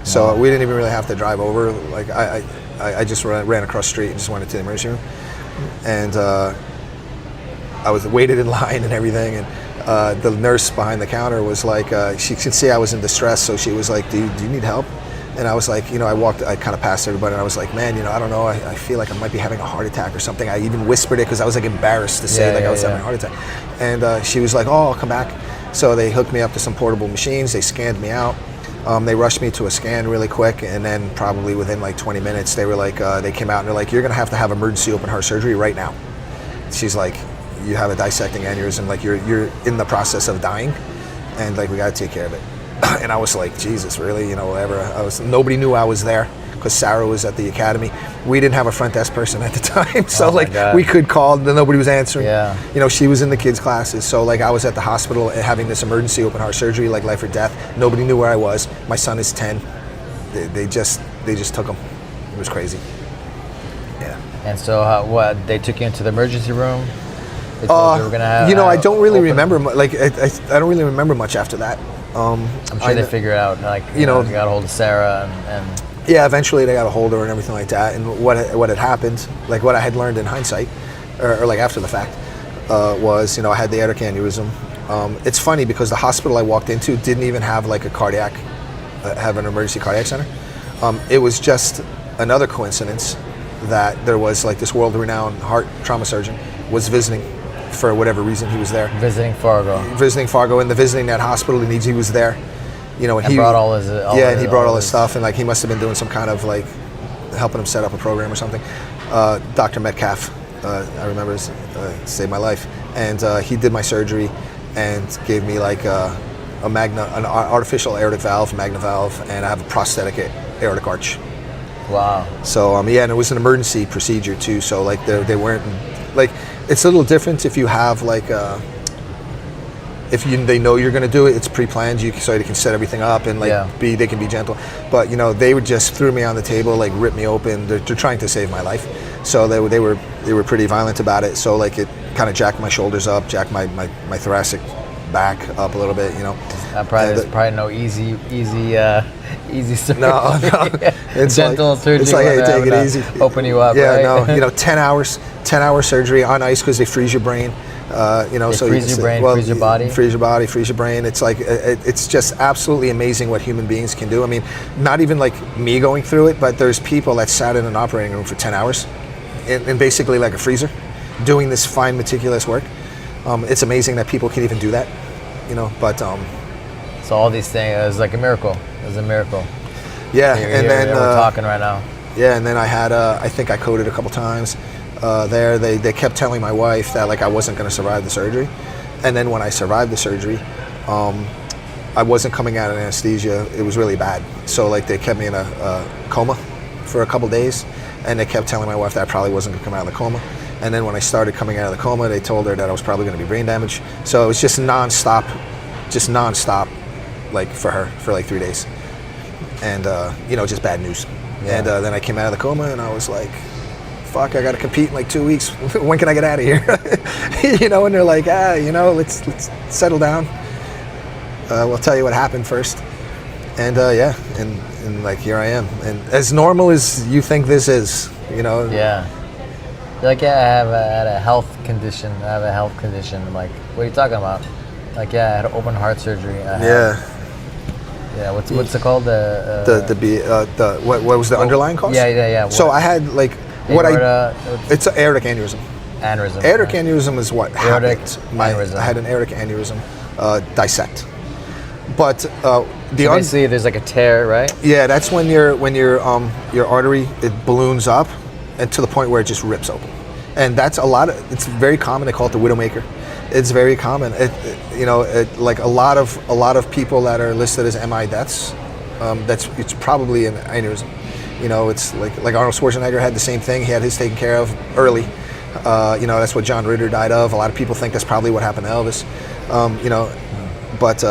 So we didn't even really have to drive over. Like I just ran across the street and just went into the emergency room. And I was waited in line and everything. And the nurse behind the counter was like, she could see I was in distress. So she was like, do you need help? And I was like, I kind of passed everybody and I was like, man, I don't know. I feel like I might be having a heart attack or something. I even whispered it because I was like embarrassed to say I was having a heart attack. And she was like, oh, I'll come back. So they hooked me up to some portable machines. They scanned me out. They rushed me to a scan really quick, and then probably within like 20 minutes, they were like, they came out and they're like, you're gonna have to have emergency open heart surgery right now. She's like, you have a dissecting aneurysm, like you're in the process of dying, and like we gotta take care of it. And I was like, Jesus, really? Whatever. Nobody knew I was there because Sarah was at the academy. We didn't have a front desk person at the time, so we could call, and nobody was answering. Yeah. She was in the kids' classes, so I was at the hospital having this emergency open heart surgery, like life or death. Nobody knew where I was. My son is 10. They just took him. It was crazy. Yeah. And so they took you into the emergency room? They told you were gonna have, I don't really remember. I don't really remember much after that. I'm sure they figured out, you got a hold of Sarah and yeah, eventually they got a hold of her and everything like that. And what had happened, what I had learned in hindsight, or after the fact, was I had the aortic aneurysm. It's funny because the hospital I walked into didn't even have like a cardiac, have an emergency cardiac center. It was just another coincidence that there was like this world-renowned heart trauma surgeon was visiting for whatever reason. He was there. Visiting Fargo, and visiting that hospital, and he was there. You know, and he brought all his he brought all his stuff, and like he must have been doing some kind of like helping him set up a program or something. Dr. Metcalf, I remember, saved my life, and he did my surgery and gave me like an artificial aortic valve, magna valve, and I have a prosthetic aortic arch. Wow. So yeah, and it was an emergency procedure too. So like they weren't like, it's a little different if you have like they know you're going to do it, it's pre-planned, so you can set everything up and like they can be gentle. But you know, they would just threw me on the table, like rip me open. They're trying to save my life. So they were pretty violent about it. So like it kind of jacked my shoulders up, jacked my thoracic back up a little bit, you know. There's probably no easy surgery. No. It's gentle surgery. It's like, hey, take it easy. Open you up. Yeah, right? no, you know, 10-hour surgery on ice because they freeze your brain. You know, so freeze your brain, freeze your body. Freeze your body, freeze your brain. It's like it's just absolutely amazing what human beings can do. I mean, not even like me going through it, but there's people that sat in an operating room for 10 hours, in basically like a freezer, doing this fine, meticulous work. It's amazing that people can even do that, you know. But so all these things, it was like a miracle. It was a miracle. Yeah, and then we're talking right now. Yeah, and then I had I think I coded a couple times. There, they kept telling my wife that like I wasn't going to survive the surgery, and then when I survived the surgery, I wasn't coming out of anesthesia. It was really bad, so like they kept me in a coma for a couple days, and they kept telling my wife that I probably wasn't going to come out of the coma. And then when I started coming out of the coma, they told her that I was probably going to be brain damaged. So it was just nonstop, like for her for like 3 days, and you know, just bad news. Yeah. And then I came out of the coma, and I was like, fuck, I got to compete in like 2 weeks. When can I get out of here? You know, and they're like, you know, let's settle down. We'll tell you what happened first. And yeah, and like here I am. And as normal as you think this is, you know. Yeah. You're like, yeah, I had a health condition. I'm like, what are you talking about? Like, yeah, I had open heart surgery. Yeah, what's it called? What was the underlying cause? Yeah. So I had like, it's an aortic aneurysm. Aortic aneurysm is what happened. I had an aortic aneurysm dissect. But basically there's like a tear, right? Yeah, that's when your artery, it balloons up and to the point where it just rips open. And that's it's very common. They call it the widowmaker. It's very common. Like a lot of people that are listed as MI deaths, it's probably an aneurysm. You know, it's like Arnold Schwarzenegger had the same thing. He had his taken care of early. You know, that's what John Ritter died of. A lot of people think that's probably what happened to Elvis. You know, but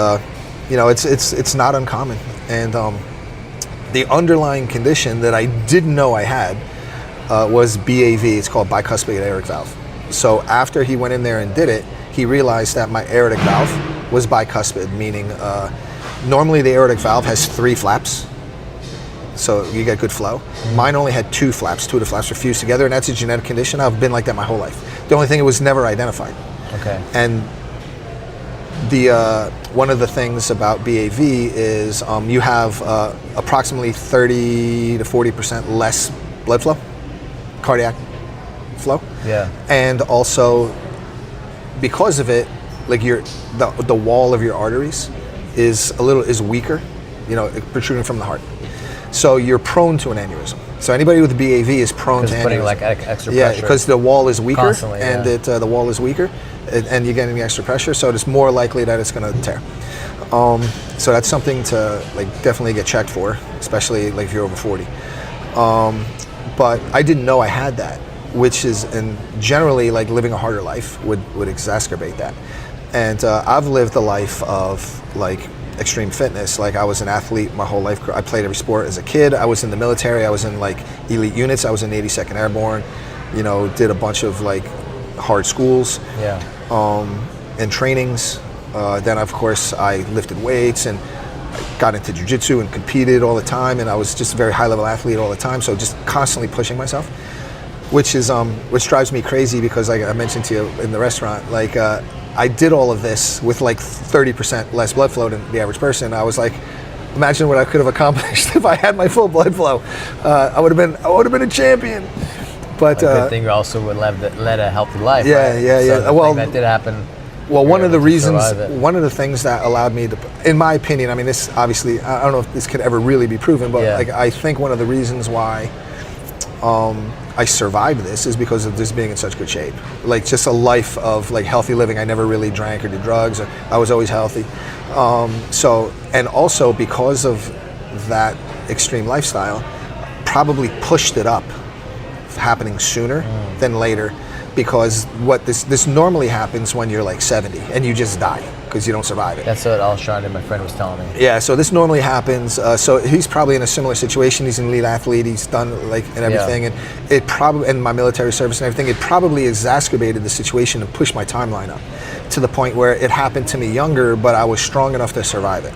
you know, it's not uncommon. And the underlying condition that I didn't know I had was BAV. It's called bicuspid aortic valve. So after he went in there and did it, he realized that my aortic valve was bicuspid, meaning normally the aortic valve has 3 flaps. So you get good flow. Mine only had 2 flaps. 2 of the flaps were fused together, and that's a genetic condition. I've been like that my whole life. The only thing, it was never identified. Okay. And the one of the things about BAV is you have approximately 30 to 40% less blood flow, cardiac flow. Yeah. And also, because of it, like the wall of your arteries is weaker, you know, protruding from the heart. So you're prone to an aneurysm. So anybody with BAV is prone to aneurysm. Putting like extra pressure. Yeah, because the wall is weaker, constantly, and the wall is weaker, and you're getting extra pressure, so it's more likely that it's going to tear. So that's something to like definitely get checked for, especially like if you're over 40. But I didn't know I had that, which is, and generally like living a harder life would exacerbate that. And I've lived a life of like extreme fitness. Like I was an athlete my whole life. I played every sport as a kid. I was in the military. I was in like elite units. I was in the 82nd Airborne. You know, did a bunch of like hard schools. Yeah. And trainings. Then of course I lifted weights and got into jiu-jitsu and competed all the time. And I was just a very high level athlete all the time. So just constantly pushing myself, which drives me crazy because like I mentioned to you in the restaurant, like I did all of this with like 30% less blood flow than the average person. I was like, imagine what I could have accomplished if I had my full blood flow. I would have been a champion. But a good thing you also would led a healthy life. Yeah, right? yeah, so yeah. Well, that did happen. Well, one of the reasons, one of the things that allowed me to, in my opinion, I mean, this obviously, I don't know if this could ever really be proven, but like I think one of the reasons why I survived this is because of just being in such good shape. Like just a life of like healthy living. I never really drank or did drugs. I was always healthy. So, and also because of that extreme lifestyle, probably pushed it up, happening sooner than later. Because what this normally happens when you're like 70 and you just die because you don't survive it. That's what Alshon, my friend, was telling me. Yeah, so this normally happens. So he's probably in a similar situation. He's an elite athlete. He's done like and everything, and it probably and my military service and everything. It probably exacerbated the situation and pushed my timeline up to the point where it happened to me younger, but I was strong enough to survive it.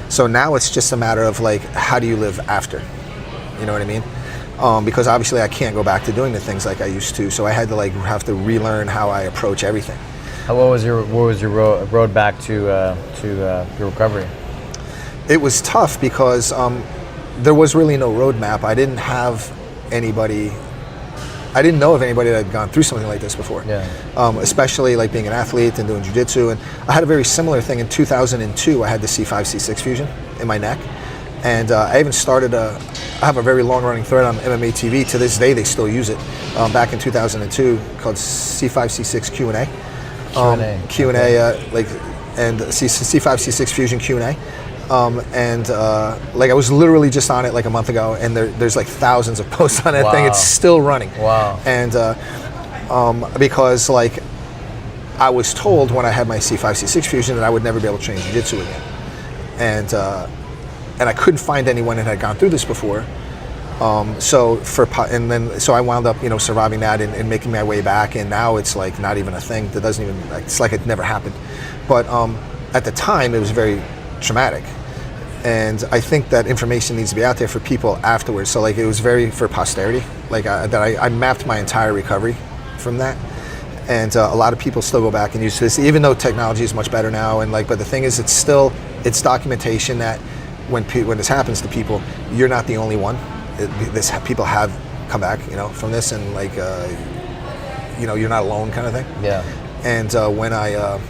So now it's just a matter of like, how do you live after? You know what I mean? Because obviously I can't go back to doing the things like I used to, so I had to like have to relearn how I approach everything. What was your road back to your recovery? It was tough because there was really no roadmap. I didn't have anybody. I didn't know of anybody that had gone through something like this before. Yeah. Especially like being an athlete and doing jiu-jitsu, and I had a very similar thing in 2002. I had the C5, C6 fusion in my neck. And I even started I have a very long-running thread on MMA TV. To this day, they still use it. Back in 2002, called C5, C6 Q&A. Q&A, like, and C5, C6 Fusion Q&A. Like I was literally just on it like a month ago, and there's like thousands of posts on that thing. It's still running. Wow. And because like I was told when I had my C5, C6 Fusion that I would never be able to train jiu-jitsu again. And I couldn't find anyone that had gone through this before. So I wound up, surviving that and making my way back. And now it's like not even a thing. That doesn't even. It's like it never happened. But at the time, it was very traumatic. And I think that information needs to be out there for people afterwards. So like it was very for posterity. Like I mapped my entire recovery from that. And a lot of people still go back and use this, even though technology is much better now. And like, but the thing is, it's documentation that. When this happens to people, you're not the only one. People have come back, from this, and like, you're not alone, kind of thing. Yeah. And when I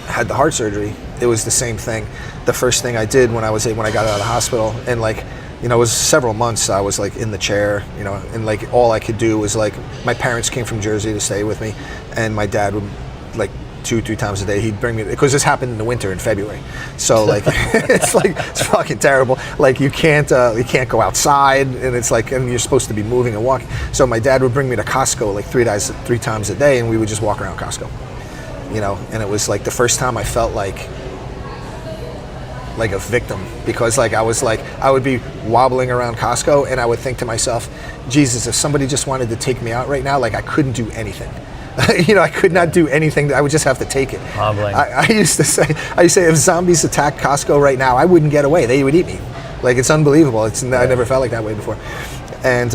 had the heart surgery, it was the same thing. The first thing I did when I got out of the hospital, and like, it was several months. I was like in the chair, and like all I could do was like, my parents came from Jersey to stay with me, and my dad would like. 2-3 times a day he'd bring me, because this happened in the winter in February, so like it's fucking terrible. Like you can't go outside, and it's like, and you're supposed to be moving and walking. So my dad would bring me to Costco like 3 times a day, and we would just walk around Costco, and it was like the first time I felt like a victim, because like I would be wobbling around Costco, and I would think to myself, Jesus, if somebody just wanted to take me out right now, like I couldn't do anything. I could not do anything. I would just have to take it. I used to say, if zombies attacked Costco right now, I wouldn't get away. They would eat me. Like, it's unbelievable. I never felt like that way before. And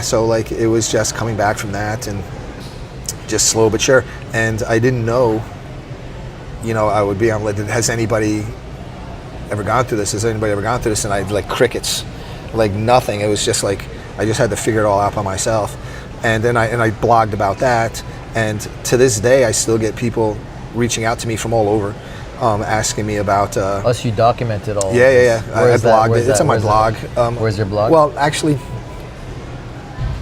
so like it was just coming back from that, and just slow but sure. And I didn't know, I would be on, has anybody ever gone through this? Has anybody ever gone through this? And I'd like crickets, like nothing. It was just like, I just had to figure it all out by myself. And then I blogged about that. And to this day, I still get people reaching out to me from all over, asking me about. So you documented all. Yeah. I blogged it. It's on my blog. Where's your blog? Well, actually,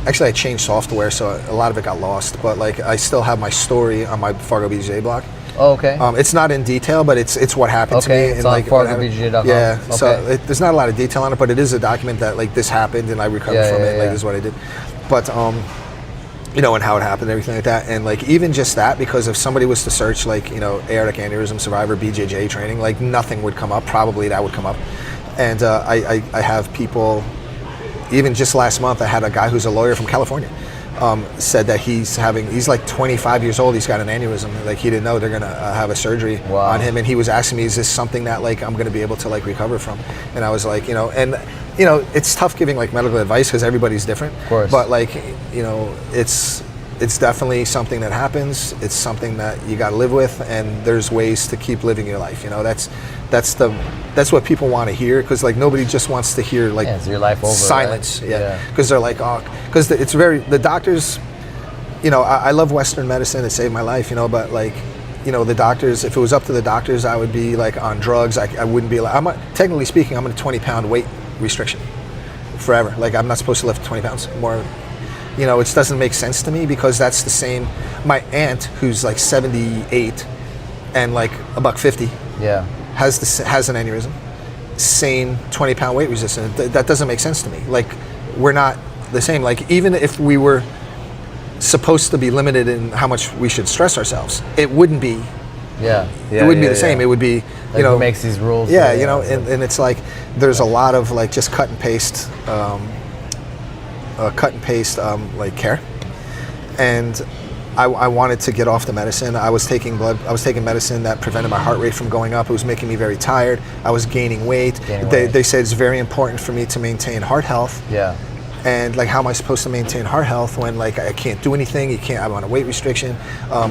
I changed software, so a lot of it got lost. But like, I still have my story on my Fargo BJJ blog. Oh, okay. It's not in detail, but it's what happened to me. It's on FargoBJJ.com. Yeah. Okay. So there's not a lot of detail on it, but it is a document that like this happened and I recovered from it. Like this is what I did. But and how it happened, everything like that. And like even just that, because if somebody was to search like, aortic aneurysm survivor BJJ training, like nothing would come up. Probably that would come up. And I have people, even just last month, I had a guy who's a lawyer from California, said that he's like 25 years old, he's got an aneurysm. Like he didn't know they're gonna have a surgery on him. And he was asking me, is this something that like I'm gonna be able to like recover from? And I was like, it's tough giving like medical advice because everybody's different. Of course. But like, it's it's definitely something that happens. It's something that you got to live with, and there's ways to keep living your life. You know, that's what people want to hear, because like nobody just wants to hear like is your life over, silence. right? Yeah, because they're like, oh, because it's the doctors. You know, I love Western medicine. It saved my life. You know, but like, you know, the doctors. If it was up to the doctors, I would be like on drugs. I wouldn't be. Technically speaking, I'm on a 20-pound weight restriction forever. Like I'm not supposed to lift 20 pounds more. You know, it doesn't make sense to me, because that's the same. My aunt, who's like 78 and like $150, has an aneurysm. Same 20-pound weight resistance. That doesn't make sense to me. Like, we're not the same. Like, even if we were supposed to be limited in how much we should stress ourselves, it wouldn't be. It wouldn't be the same. It would be, you know, who makes these rules. Yeah, you know, and it's like there's a lot of like just cut and paste. Like care, and I wanted to get off the medicine. I was taking medicine that prevented my heart rate from going up. It was making me very tired. I was gaining weight. They said it's very important for me to maintain heart health. Yeah. And like, how am I supposed to maintain heart health when like I can't do anything? I'm on a weight restriction. I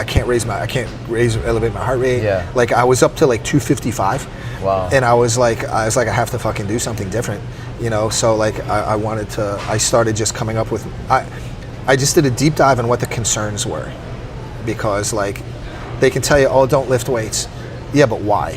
can't elevate my heart rate. Yeah. Like I was up to like 255. Wow. And I was like, I have to fucking do something different. You know, so like I started just coming up with, I just did a deep dive on what the concerns were, because like they can tell you, oh, don't lift weights. Yeah, but why?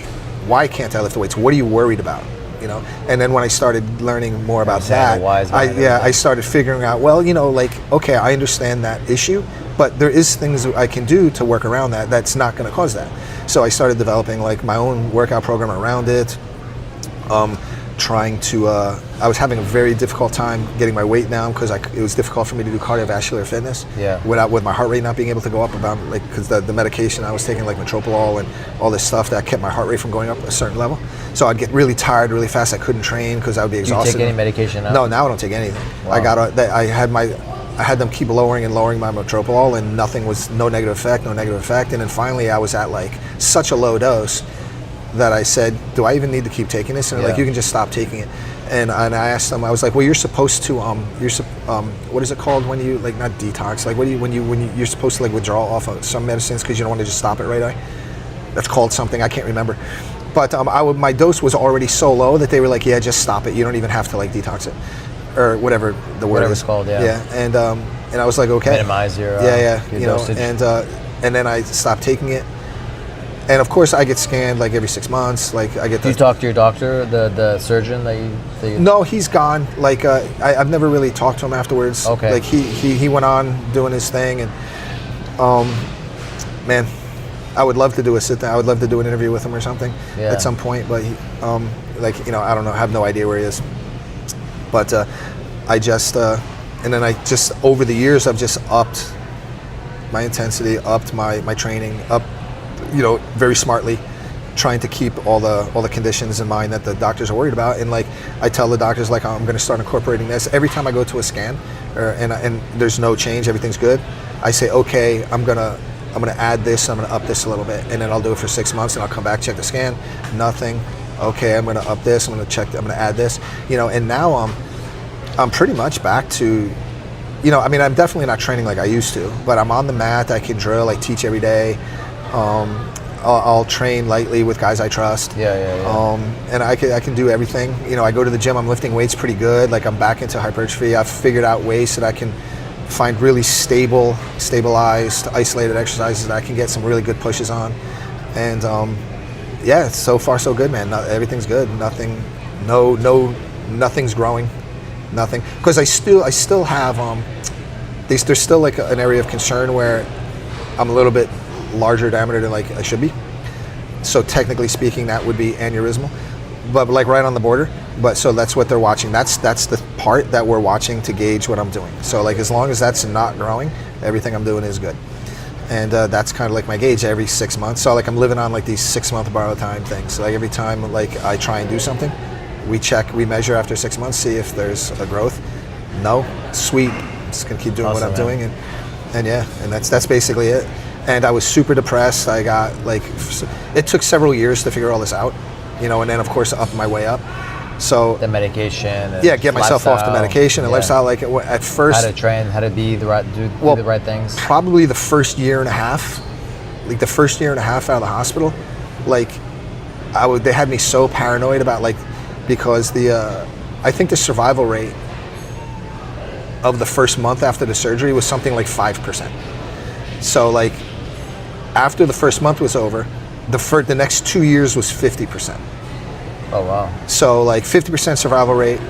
Why can't I lift weights? What are you worried about? You know, and then when I started learning more about that, I started figuring out, well, you know, like, okay, I understand that issue, but there is things that I can do to work around that. That's not going to cause that. So I started developing like my own workout program around it. I was having a very difficult time getting my weight down, because it was difficult for me to do cardiovascular fitness with my heart rate not being able to go up, because the medication I was taking, like metropolol and all this stuff, that kept my heart rate from going up a certain level. So I'd get really tired really fast. I couldn't train because I would be exhausted. Do you take any medication now? No, now I don't take anything. Wow. I had them keep lowering my metropolol, and no negative effect. And then finally I was at like such a low dose that I said, do I even need to keep taking this? And they're like, you can just stop taking it. And I asked them, I was like, well, you're supposed to, what is it called when you, like, not detox, like you're supposed to like withdraw off of some medicines because you don't want to just stop it right away? That's called something, I can't remember. But my dose was already so low that they were like, yeah, just stop it. You don't even have to like detox it, or whatever the word is. It's called, Yeah, and I was like, okay. Minimize your you dosage. Know, and then I stopped taking it. And of course, I get scanned like every 6 months. Like I get. Do you talk to your doctor, the surgeon that you? No, he's gone. Like I've never really talked to him afterwards. Okay. Like he went on doing his thing, and man, I would love to do a sit down. I would love to do an interview with him or something at some point. But he, like, you know, I don't know. I have no idea where he is. But I just and then I just, over the years, I've just upped my intensity, upped my training, up. You know, very smartly, trying to keep all the conditions in mind that the doctors are worried about. And like I tell the doctors, like, I'm going to start incorporating this every time I go to a scan, and there's no change, everything's good. I say, okay, I'm gonna add this, I'm gonna up this a little bit, and then I'll do it for 6 months, and I'll come back, check the scan, nothing. Okay, I'm gonna up this, I'm gonna add this. You know, and now I'm pretty much back to, you know, I mean, I'm definitely not training like I used to, but I'm on the mat, I can drill, I teach every day. I'll train lightly with guys I trust. And I can do everything. You know, I go to the gym, I'm lifting weights pretty good. Like I'm back into hypertrophy. I've figured out ways that I can find really stabilized, isolated exercises that I can get some really good pushes on. And yeah, so far so good, man. Everything's good. Nothing's growing. Nothing. Because I still have there's still like an area of concern where I'm a little bit larger diameter than like I should be. So technically speaking, that would be aneurysmal, but like right on the border. But so that's what they're watching. That's the part that we're watching to gauge what I'm doing. So like as long as that's not growing, everything I'm doing is good. And that's kind of like my gauge every 6 months. So like I'm living on like these 6 month borrow time things. So like every time like I try and do something, we measure after 6 months, see if there's a growth. No, sweet. I'm just gonna keep doing what I'm doing, and yeah, and that's basically it. And I was super depressed. I got like, it took several years to figure all this out, you know, and then of course up my way up. So the medication. And get myself off the medication and lifestyle. Like at first, how to train, how to be do the right things. Probably the first year and a half, like the first year and a half out of the hospital, like they had me so paranoid about because I think the survival rate of the first month after the surgery was something like 5%. So like after the first month was over, the next 2 years was 50%. Oh wow! So like 50% survival rate.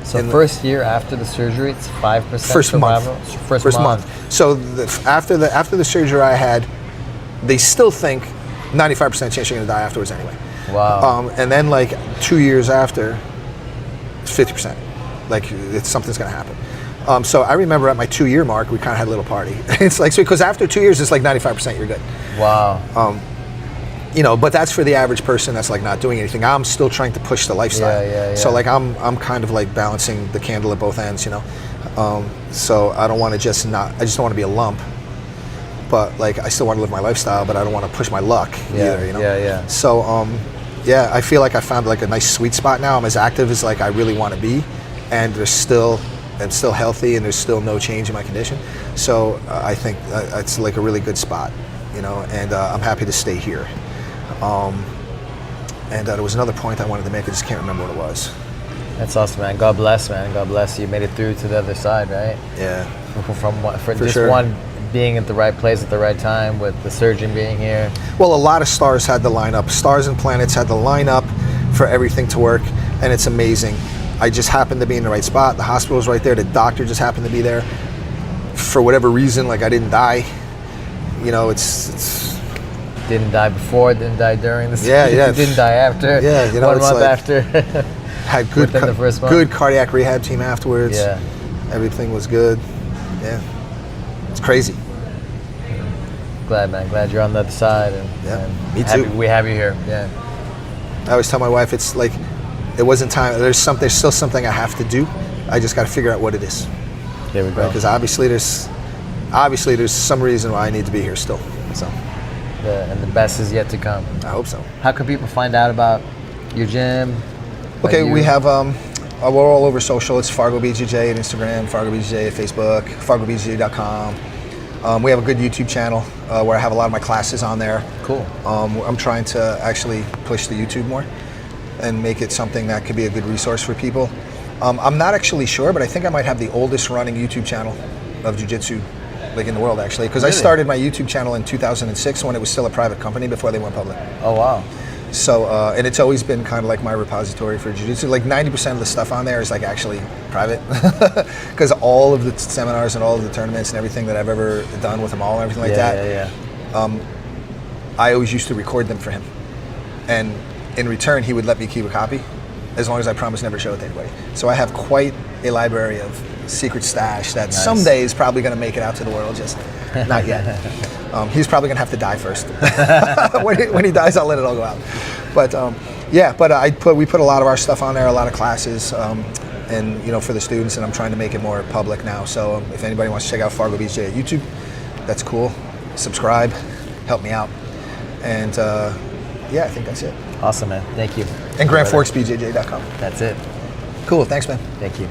So first year after the surgery, it's 5% first survival. Month. First month. So after the surgery I had, they still think 95% chance you're gonna die afterwards anyway. Wow. And then like 2 years after, it's 50%. Like something's gonna happen. So I remember at my 2-year mark, we kind of had a little party. It's like, because after 2 years, it's like 95% you're good. Wow. But that's for the average person that's like not doing anything. I'm still trying to push the lifestyle. Yeah. So like I'm kind of like balancing the candle at both ends, So I don't want to I just don't want to be a lump. But like I still want to live my lifestyle, but I don't want to push my luck either, Yeah. So I feel like I found like a nice sweet spot now. I'm as active as like I really want to be, and I'm still healthy, and there's still no change in my condition. So I think it's like a really good spot, and I'm happy to stay here. And there was another point I wanted to make. I just can't remember what it was. That's awesome, man. God bless, man. God bless you. Made it through to the other side, right? Yeah. For just sure. One being at the right place at the right time, with the surgeon being here. Well, a lot of stars had to line up. Stars and planets had to line up for everything to work, and it's amazing. I just happened to be in the right spot. The hospital was right there. The doctor just happened to be there. For whatever reason, like I didn't die. It's didn't die before, didn't die during the surgery. Yeah. Didn't die after. Yeah, 1 month like, after. Had good within the first month. Good cardiac rehab team afterwards. Yeah. Everything was good. Yeah. It's crazy. Glad, man. Glad you're on the other side. And me too. We have you here. Yeah. I always tell my wife, it's like, it wasn't time. There's still something I have to do. I just got to figure out what it is. There we go. Because obviously there's some reason why I need to be here still. So. And the best is yet to come. I hope so. How can people find out about your gym? Okay, we have we're all over social. It's Fargo BJJ at Instagram, Fargo BJJ at Facebook, FargoBJJ.com. We have a good YouTube channel where I have a lot of my classes on there. Cool. I'm trying to actually push the YouTube more and make it something that could be a good resource for people. I'm not actually sure, but I think I might have the oldest running YouTube channel of jiu-jitsu like in the world, actually, because really? I started my YouTube channel in 2006 when it was still a private company before they went public. Oh wow. So and it's always been kind of like my repository for jiu-jitsu. Like 90% of the stuff on there is like actually private, because all of the seminars and all of the tournaments and everything that I've ever done with them all and everything like that, I always used to record them for him, and in return he would let me keep a copy as long as I promised never show it to anybody. So I have quite a library of secret stash that someday is probably going to make it out to the world, just not yet. He's probably going to have to die first. when he dies, I'll let it all go out. But we put a lot of our stuff on there, a lot of classes, and for the students, and I'm trying to make it more public now. So if anybody wants to check out Fargo BJJ at YouTube, that's cool. Subscribe, help me out, and I think that's it. Awesome, man. Thank you. And Grand Forks BJJ.com. That's it. Cool. Thanks, man. Thank you.